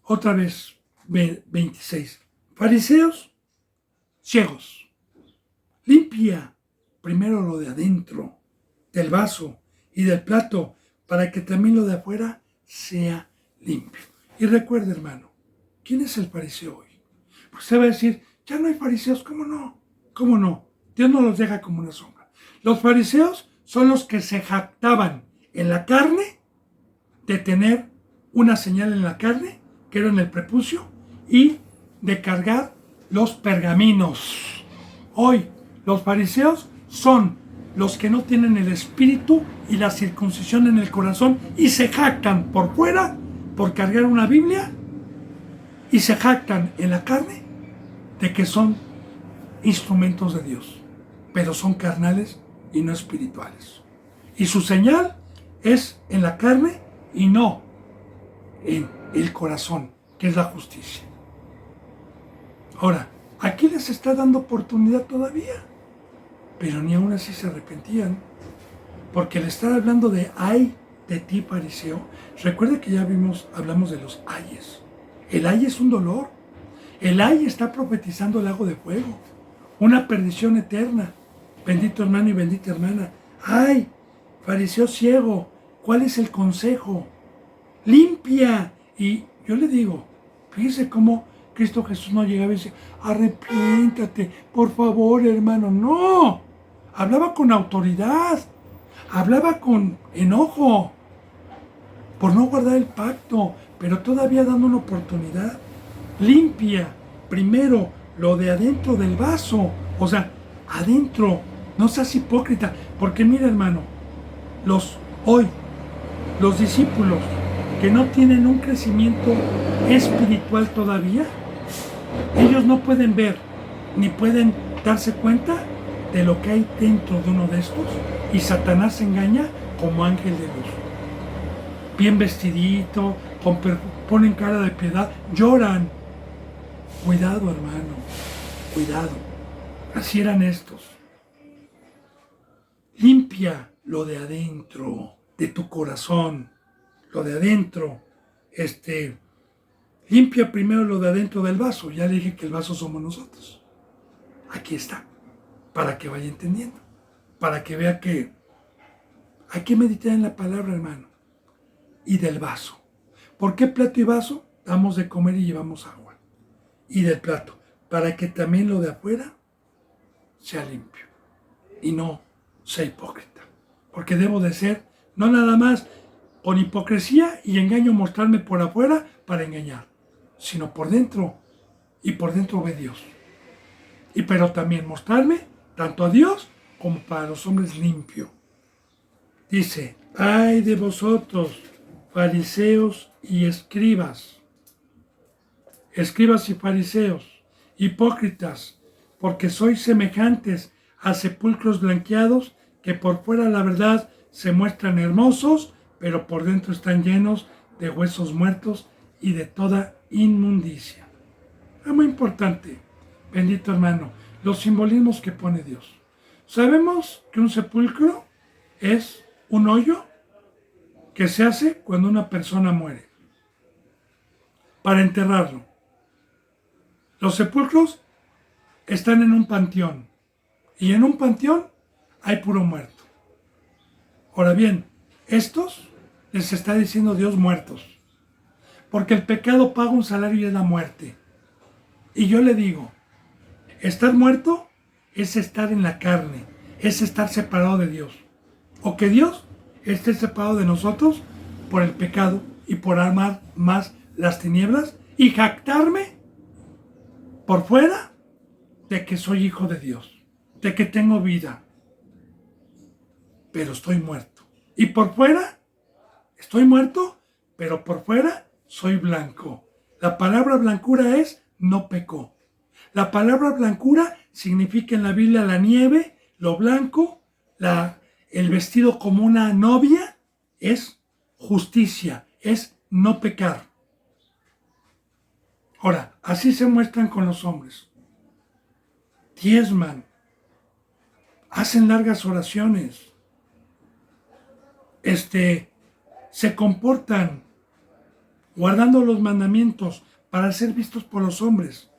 Otra vez, 26. Fariseos, ciegos. Limpia primero lo de adentro, del vaso y del plato, para que también lo de afuera sea limpio. Y recuerde, hermano, ¿quién es el fariseo hoy? Pues usted va a decir, ya no hay fariseos, ¿cómo no? ¿Cómo no? Dios no los deja como una sombra. Los fariseos son los que se jactaban en la carne de tener una señal en la carne, que era en el prepucio, y de cargar los pergaminos. Hoy, los fariseos son los que no tienen el espíritu y la circuncisión en el corazón y se jactan por fuera por cargar una Biblia y se jactan en la carne de que son instrumentos de Dios, pero son carnales y no espirituales. Y su señal es en la carne y no en el corazón, que es la justicia. Ahora, aquí les está dando oportunidad todavía, pero ni aún así se arrepentían, porque le estaba hablando de ay de ti, fariseo. Recuerda que ya hablamos de los ayes. El ay es un dolor. El ay está profetizando el lago de fuego, una perdición eterna. Bendito hermano y bendita hermana. Ay, fariseo ciego, ¿cuál es el consejo? Limpia. Y yo le digo, fíjese cómo Cristo Jesús no llegaba y decía, arrepiéntate, por favor, hermano. No, hablaba con autoridad, hablaba con enojo por no guardar el pacto, pero todavía dando una oportunidad. Limpia primero lo de adentro del vaso, o sea, adentro, no seas hipócrita, porque mira, hermano, los discípulos que no tienen un crecimiento espiritual todavía, ellos no pueden ver ni pueden darse cuenta de lo que hay dentro de uno de estos, y Satanás se engaña como ángel de luz. Bien vestidito, ponen cara de piedad, lloran. Cuidado, hermano, cuidado. Así eran estos. Limpia lo de adentro, de tu corazón, lo de adentro. Limpia primero lo de adentro del vaso. Ya le dije que el vaso somos nosotros. Aquí está, para que vaya entendiendo, para que vea que hay que meditar en la palabra, hermano. Y del vaso. ¿Por qué plato y vaso? Damos de comer y llevamos agua. Y del plato, para que también lo de afuera sea limpio y no sea hipócrita. Porque debo de ser, no nada más con hipocresía y engaño, mostrarme por afuera para engañar, sino por dentro, y por dentro ve Dios. Pero también mostrarme tanto a Dios como para los hombres limpio. Dice, ay de vosotros, fariseos y escribas y fariseos, hipócritas, porque sois semejantes a sepulcros blanqueados, que por fuera la verdad se muestran hermosos, pero por dentro están llenos de huesos muertos y de toda inmundicia. Es muy importante, bendito hermano, los simbolismos que pone Dios. Sabemos que un sepulcro es un hoyo que se hace cuando una persona muere. para enterrarlo. Los sepulcros están en un panteón y en un panteón hay puro muerto. Ahora bien, estos les está diciendo Dios muertos, porque el pecado paga un salario y es la muerte. Y yo le digo, estar muerto es estar en la carne, es estar separado de Dios. O que Dios esté separado de nosotros por el pecado y por amar más las tinieblas y jactarme por fuera de que soy hijo de Dios, de que tengo vida, pero estoy muerto. Y por fuera estoy muerto, pero por fuera soy blanco. La palabra blancura es no pecó. La palabra blancura significa en la Biblia la nieve, lo blanco, el vestido como una novia, es justicia, es no pecar. Ahora, así se muestran con los hombres. Diezman, hacen largas oraciones, se comportan guardando los mandamientos para ser vistos por los hombres.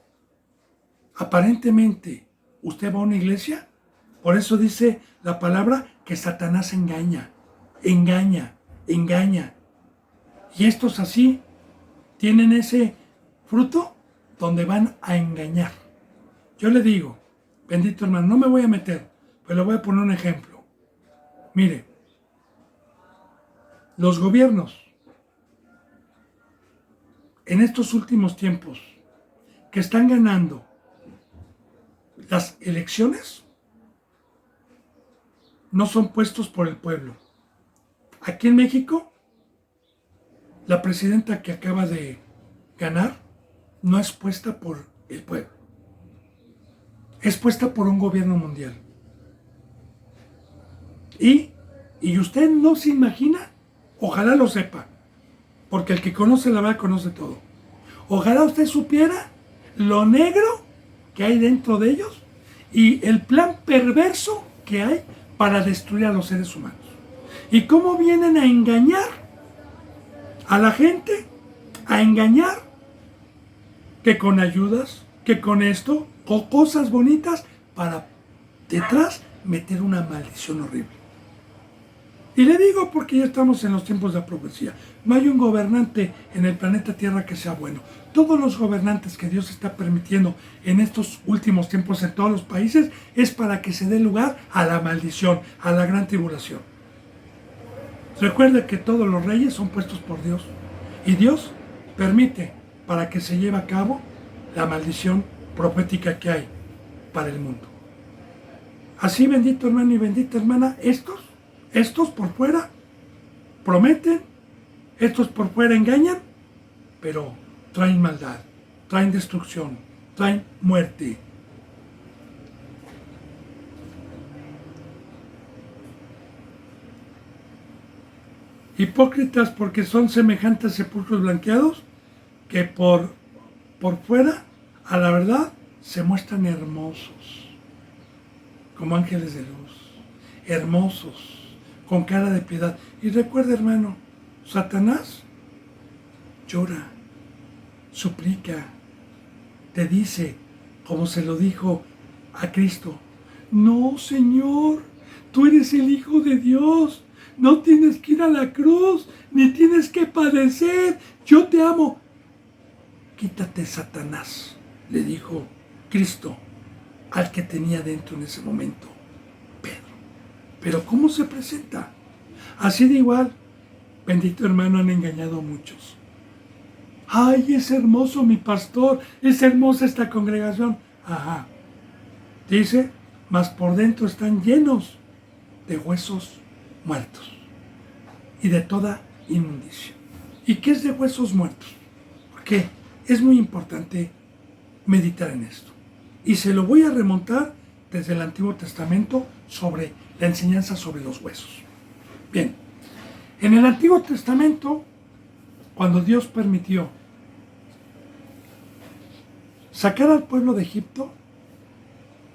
Aparentemente, usted va a una iglesia, por eso dice la palabra que Satanás engaña. Y estos así tienen ese fruto donde van a engañar. Yo le digo, bendito hermano, no me voy a meter, pero le voy a poner un ejemplo. Mire, los gobiernos en estos últimos tiempos que están ganando las elecciones no son puestos por el pueblo. Aquí en México, la presidenta que acaba de ganar no es puesta por el pueblo. Es puesta por un gobierno mundial. Y usted no se imagina, ojalá lo sepa, porque el que conoce la verdad conoce todo. Ojalá usted supiera lo negro que hay dentro de ellos y el plan perverso que hay para destruir a los seres humanos. Y cómo vienen a engañar a la gente, a engañar que con ayudas, que con esto, con cosas bonitas, para detrás meter una maldición horrible. Y le digo porque ya estamos en los tiempos de la profecía. No hay un gobernante en el planeta Tierra que sea bueno. Todos los gobernantes que Dios está permitiendo en estos últimos tiempos en todos los países es para que se dé lugar a la maldición, a la gran tribulación. Recuerde que todos los reyes son puestos por Dios. Y Dios permite para que se lleve a cabo la maldición profética que hay para el mundo. Así, bendito hermano y bendita hermana, estos por fuera prometen, estos por fuera engañan, pero traen maldad, traen destrucción, traen muerte. Hipócritas porque son semejantes sepulcros blanqueados que por fuera, a la verdad, se muestran hermosos, como ángeles de luz, hermosos, con cara de piedad. Y recuerda, hermano, Satanás llora, suplica, te dice, como se lo dijo a Cristo, no, Señor, tú eres el Hijo de Dios, no tienes que ir a la cruz, ni tienes que padecer, yo te amo. Quítate, Satanás, le dijo Cristo al que tenía dentro en ese momento, Pedro. Pero ¿cómo se presenta? Así de igual, bendito hermano, han engañado a muchos. Ay, es hermoso mi pastor, es hermosa esta congregación. Ajá. Dice, mas por dentro están llenos de huesos muertos y de toda inmundicia. ¿Y qué es de huesos muertos? Porque es muy importante meditar en esto. Y se lo voy a remontar desde el Antiguo Testamento sobre la enseñanza sobre los huesos. Bien, en el Antiguo Testamento, cuando Dios permitió sacar al pueblo de Egipto,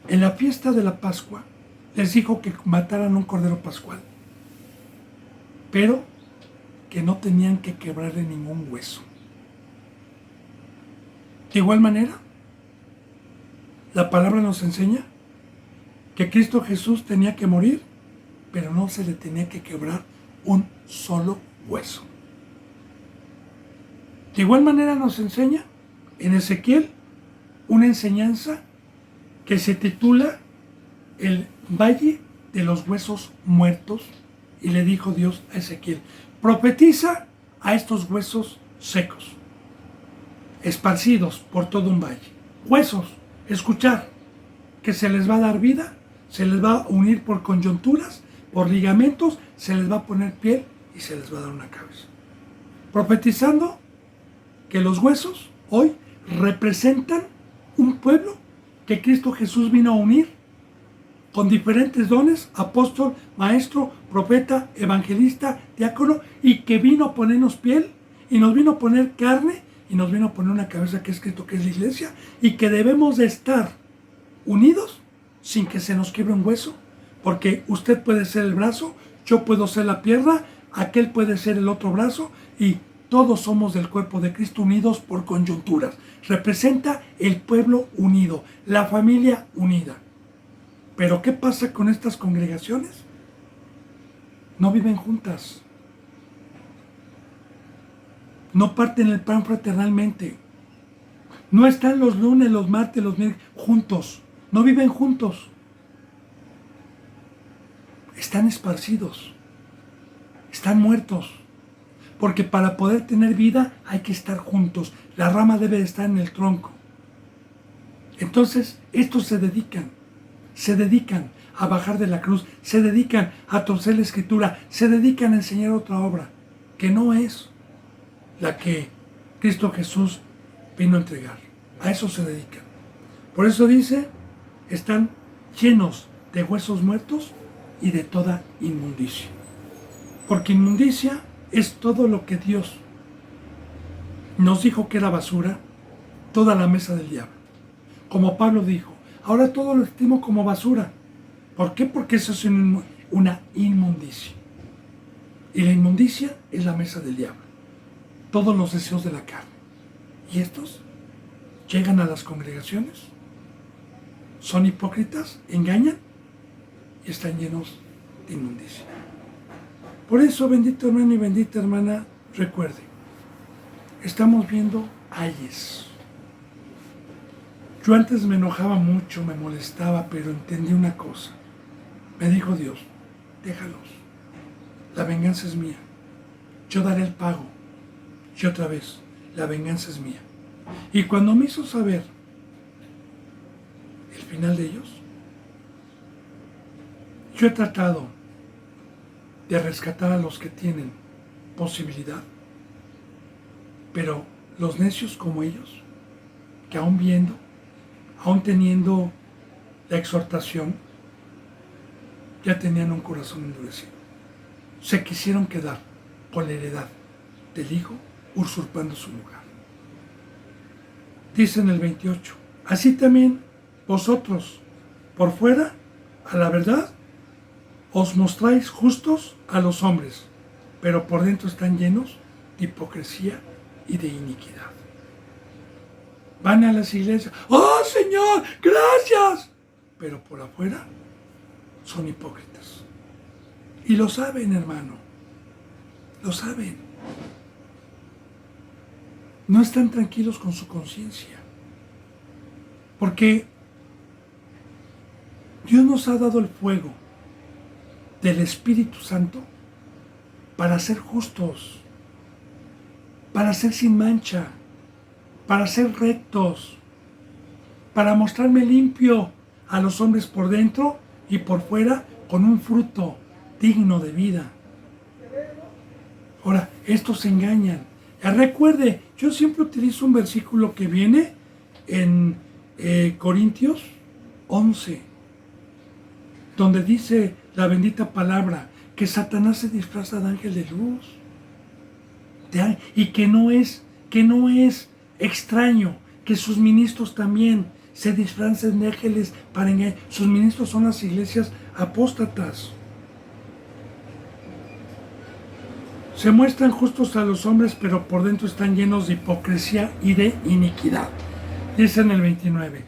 en la fiesta de la Pascua, les dijo que mataran un cordero pascual, pero que no tenían que quebrarle ningún hueso. De igual manera, la palabra nos enseña que Cristo Jesús tenía que morir, pero no se le tenía que quebrar un solo hueso. De igual manera nos enseña en Ezequiel una enseñanza que se titula El Valle de los Huesos Muertos, y le dijo Dios a Ezequiel: profetiza a estos huesos secos, esparcidos por todo un valle. Huesos, escuchar que se les va a dar vida, se les va a unir por coyunturas, por ligamentos, se les va a poner piel y se les va a dar una cabeza. Profetizando que los huesos hoy representan un pueblo que Cristo Jesús vino a unir con diferentes dones: apóstol, maestro, profeta, evangelista, diácono, y que vino a ponernos piel y nos vino a poner carne y nos vino a poner una cabeza, que es Cristo, que es la iglesia, y que debemos de estar unidos sin que se nos quiebre un hueso, porque usted puede ser el brazo, yo puedo ser la pierna, aquel puede ser el otro brazo, y todos somos del cuerpo de Cristo, unidos por coyunturas. Representa el pueblo unido, la familia unida. Pero ¿qué pasa con estas congregaciones? No viven juntas. No parten el pan fraternalmente. No están los lunes, los martes, los miércoles juntos. No viven juntos. Están esparcidos. Están muertos. Porque para poder tener vida hay que estar juntos. La rama debe de estar en el tronco. Entonces, estos se dedican a bajar de la cruz, se dedican a torcer la escritura, se dedican a enseñar otra obra, que no es la que Cristo Jesús vino a entregar. A eso se dedican. Por eso dice, están llenos de huesos muertos y de toda inmundicia. Porque inmundicia es todo lo que Dios nos dijo que era basura, toda la mesa del diablo. Como Pablo dijo, ahora todo lo estimo como basura. ¿Por qué? Porque eso es una inmundicia. Y la inmundicia es la mesa del diablo. Todos los deseos de la carne. Y estos llegan a las congregaciones, son hipócritas, engañan y están llenos de inmundicia. Por eso, bendito hermano y bendita hermana, recuerde, estamos viendo ayes. Yo antes me enojaba mucho, me molestaba, pero entendí una cosa. Me dijo Dios, déjalos. La venganza es mía. Yo daré el pago. Y otra vez, la venganza es mía. Y cuando me hizo saber el final de ellos, yo he tratado de rescatar a los que tienen posibilidad, pero los necios como ellos, que aún viendo, aún teniendo la exhortación, ya tenían un corazón endurecido. Se quisieron quedar con la heredad del Hijo, usurpando su lugar. Dice en el 28, así también vosotros, por fuera, a la verdad, os mostráis justos a los hombres, pero por dentro están llenos de hipocresía y de iniquidad. Van a las iglesias, ¡oh Señor, gracias! Pero por afuera son hipócritas. Y lo saben, hermano, lo saben. No están tranquilos con su conciencia. Porque Dios nos ha dado el fuego del Espíritu Santo para ser justos, para ser sin mancha, para ser rectos, para mostrarme limpio a los hombres por dentro y por fuera con un fruto digno de vida. Ahora, estos se engañan. Recuerde, yo siempre utilizo un versículo que viene en Corintios 11, donde dice la bendita palabra que Satanás se disfraza de ángel de luz. Y que no es extraño que sus ministros también se disfracen de ángeles para engañar. Sus ministros son las iglesias apóstatas. Se muestran justos a los hombres, pero por dentro están llenos de hipocresía y de iniquidad. Dice en el 29,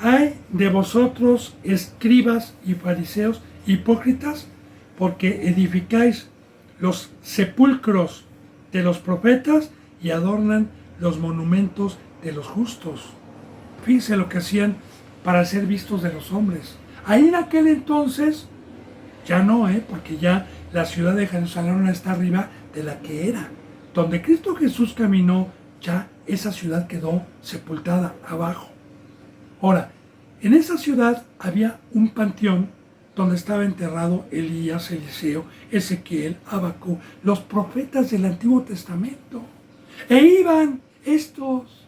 hay de vosotros, escribas y fariseos, hipócritas, porque edificáis los sepulcros de los profetas y adornan los monumentos de los justos. Fíjense lo que hacían para ser vistos de los hombres. Ahí en aquel entonces, ya no, porque ya la ciudad de Jerusalén está arriba de la que era. Donde Cristo Jesús caminó, ya esa ciudad quedó sepultada abajo. Ahora, en esa ciudad había un panteón donde estaba enterrado Elías, Eliseo, Ezequiel, Habacuc, los profetas del Antiguo Testamento. E iban estos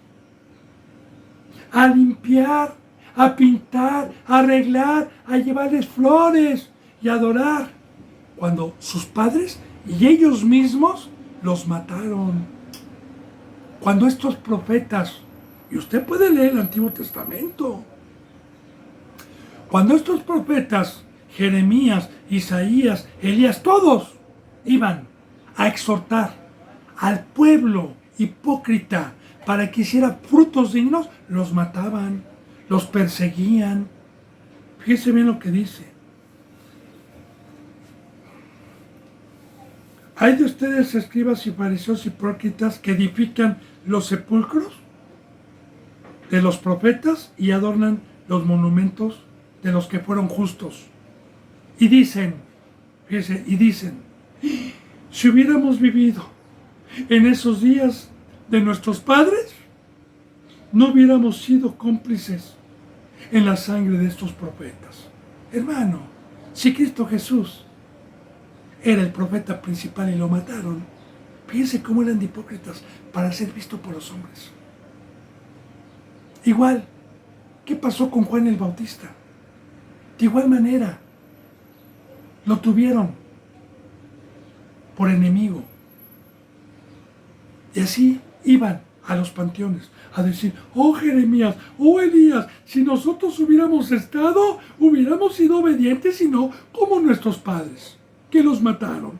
a limpiar, a pintar, a arreglar, a llevarles flores y a adorar, cuando sus padres y ellos mismos los mataron. Cuando estos profetas, y usted puede leer el Antiguo Testamento, cuando estos profetas, Jeremías, Isaías, Elías, todos iban a exhortar al pueblo hipócrita para que hiciera frutos dignos, los mataban, los perseguían. Fíjese bien lo que dice. Hay de ustedes, escribas y fariseos hipócritas, que edifican los sepulcros de los profetas y adornan los monumentos de los que fueron justos. Y dicen, fíjense, si hubiéramos vivido en esos días de nuestros padres, no hubiéramos sido cómplices en la sangre de estos profetas. Hermano, si Cristo Jesús era el profeta principal y lo mataron, fíjense cómo eran de hipócritas para ser visto por los hombres. Igual, ¿qué pasó con Juan el Bautista? De igual manera, lo tuvieron por enemigo. Y así iban a los panteones a decir, oh Jeremías, oh Elías, si nosotros hubiéramos estado, hubiéramos sido obedientes y no como nuestros padres, que los mataron.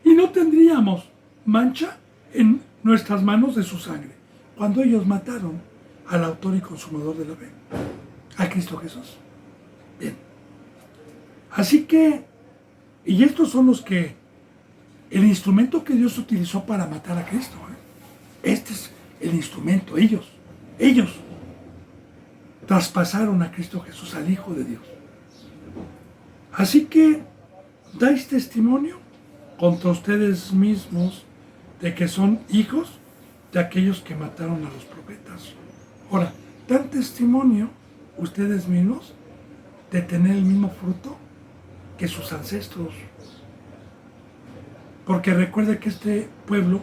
Y no tendríamos mancha en nuestras manos de su sangre, cuando ellos mataron al autor y consumador de la fe, a Cristo Jesús. Bien. Así que, y estos son los que, el instrumento que Dios utilizó para matar a Cristo. Este es el instrumento, ellos traspasaron a Cristo Jesús, al Hijo de Dios. Así que, dais testimonio contra ustedes mismos de que son hijos de aquellos que mataron a los profetas. Ahora, dan testimonio ustedes mismos de tener el mismo fruto que sus ancestros. Porque recuerde que este pueblo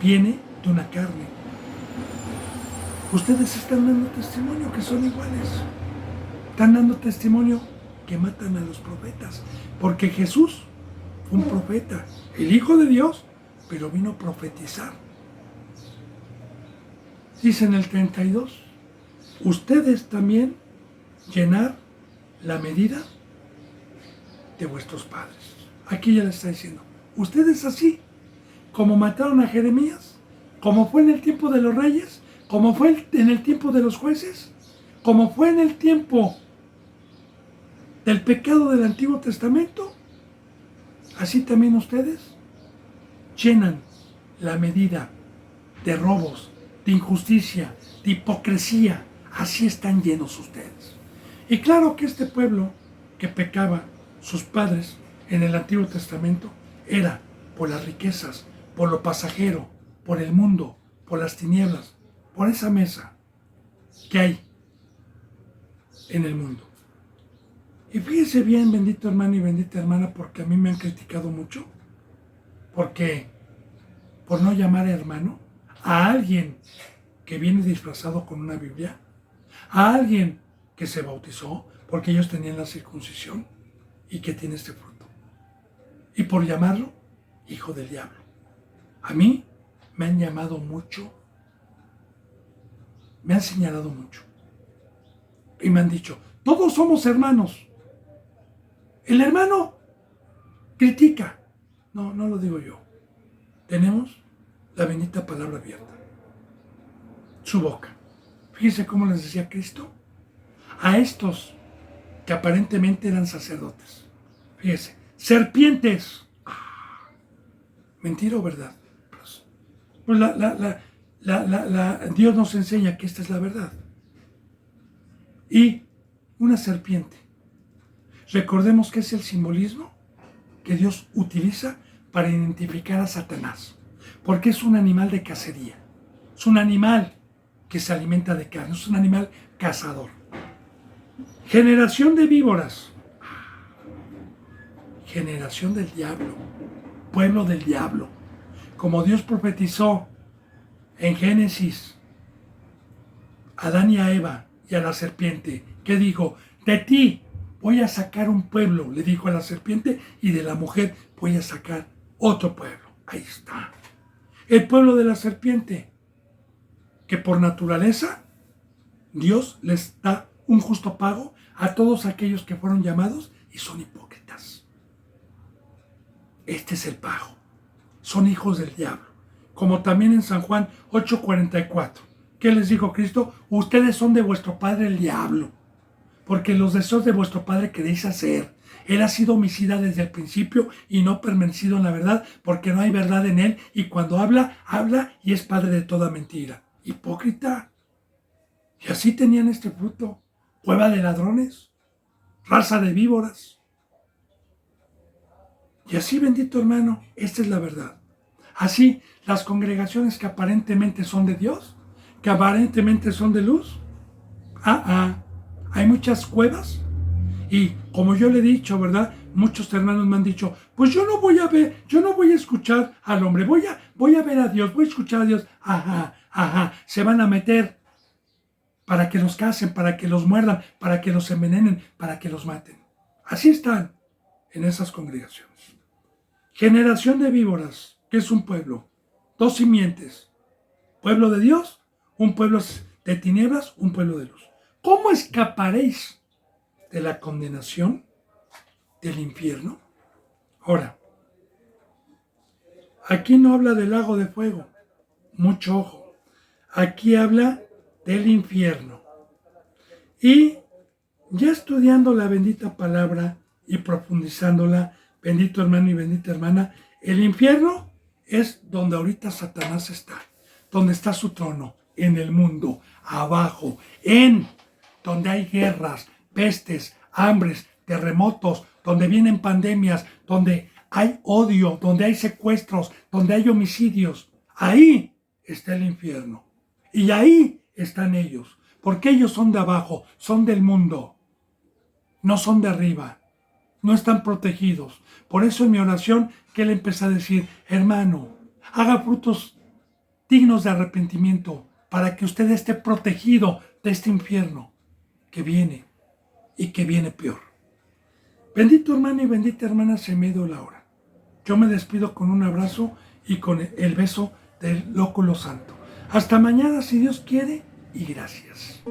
viene de una carne. Ustedes están dando testimonio que son iguales. Están dando testimonio que matan a los profetas. Porque Jesús fue un profeta, el Hijo de Dios, pero vino a profetizar. Dice en el 32, ustedes también llenar la medida de vuestros padres. Aquí ya le está diciendo, ustedes así, como mataron a Jeremías, como fue en el tiempo de los reyes, como fue en el tiempo de los jueces, como fue en el tiempo del pecado del Antiguo Testamento, así también ustedes llenan la medida de robos, de injusticia, de hipocresía. Así están llenos ustedes. Y claro que este pueblo que pecaba, sus padres en el Antiguo Testamento, era por las riquezas, por lo pasajero, por el mundo, por las tinieblas, por esa mesa que hay en el mundo. Y fíjese bien, bendito hermano y bendita hermana, porque a mí me han criticado mucho, porque por no llamar hermano a alguien que viene disfrazado con una Biblia, a alguien que se bautizó porque ellos tenían la circuncisión y que tiene este fruto, y por llamarlo hijo del diablo. A mí me han llamado mucho, me han señalado mucho y me han dicho, todos somos hermanos. El hermano critica. No, no lo digo yo. Tenemos la bendita palabra abierta, su boca. Fíjese cómo les decía Cristo a estos que aparentemente eran sacerdotes. Fíjese, serpientes. ¿Mentira o verdad? Pues Dios nos enseña que esta es la verdad. Y una serpiente. Recordemos que es el simbolismo que Dios utiliza para identificar a Satanás. Porque es un animal de cacería. Es un animal que se alimenta de carne. Es un animal cazador. Generación de víboras. Generación del diablo. Pueblo del diablo. Como Dios profetizó en Génesis a Adán y a Eva y a la serpiente, que dijo: de ti voy a sacar un pueblo, le dijo a la serpiente, y de la mujer voy a sacar otro pueblo. Ahí está. El pueblo de la serpiente, que por naturaleza Dios les da un justo pago a todos aquellos que fueron llamados y son hipócritas. Este es el pago. Son hijos del diablo. Como también en San Juan 8:44. ¿Qué les dijo Cristo? Ustedes son de vuestro padre el diablo, porque los deseos de vuestro padre queréis hacer. Él ha sido homicida desde el principio y no permanecido en la verdad, porque no hay verdad en él, y cuando habla, habla y es padre de toda mentira. Hipócrita. Y así tenían este fruto. Cueva de ladrones, raza de víboras. Y así, bendito hermano, esta es la verdad. Así, las congregaciones que aparentemente son de Dios, que aparentemente son de luz, hay muchas cuevas. Y como yo le he dicho, ¿verdad? Muchos hermanos me han dicho: pues yo no voy a ver, yo no voy a escuchar al hombre, voy a ver a Dios, voy a escuchar a Dios. Se van a meter para que los casen, para que los muerdan, para que los envenenen, para que los maten. Así están en esas congregaciones. Generación de víboras, que es un pueblo, dos simientes: pueblo de Dios, un pueblo de tinieblas, un pueblo de luz. ¿Cómo escaparéis de la condenación del infierno? Ahora, aquí no habla del lago de fuego, mucho ojo. Aquí habla del infierno. Y ya estudiando la bendita palabra y profundizándola, bendito hermano y bendita hermana, el infierno es donde ahorita Satanás está, donde está su trono, en el mundo, abajo, donde hay guerras, pestes, hambres, terremotos, donde vienen pandemias, donde hay odio, donde hay secuestros, donde hay homicidios. Ahí está el infierno. Y ahí están ellos, porque ellos son de abajo, son del mundo, no son de arriba, no están protegidos. Por eso en mi oración que él empezó a decir: hermano, haga frutos dignos de arrepentimiento para que usted esté protegido de este infierno que viene y que viene peor. Bendito hermano y bendita hermana, se me dio la hora. Yo me despido con un abrazo y con el beso del Lóculo Santo. Hasta mañana, si Dios quiere, y gracias.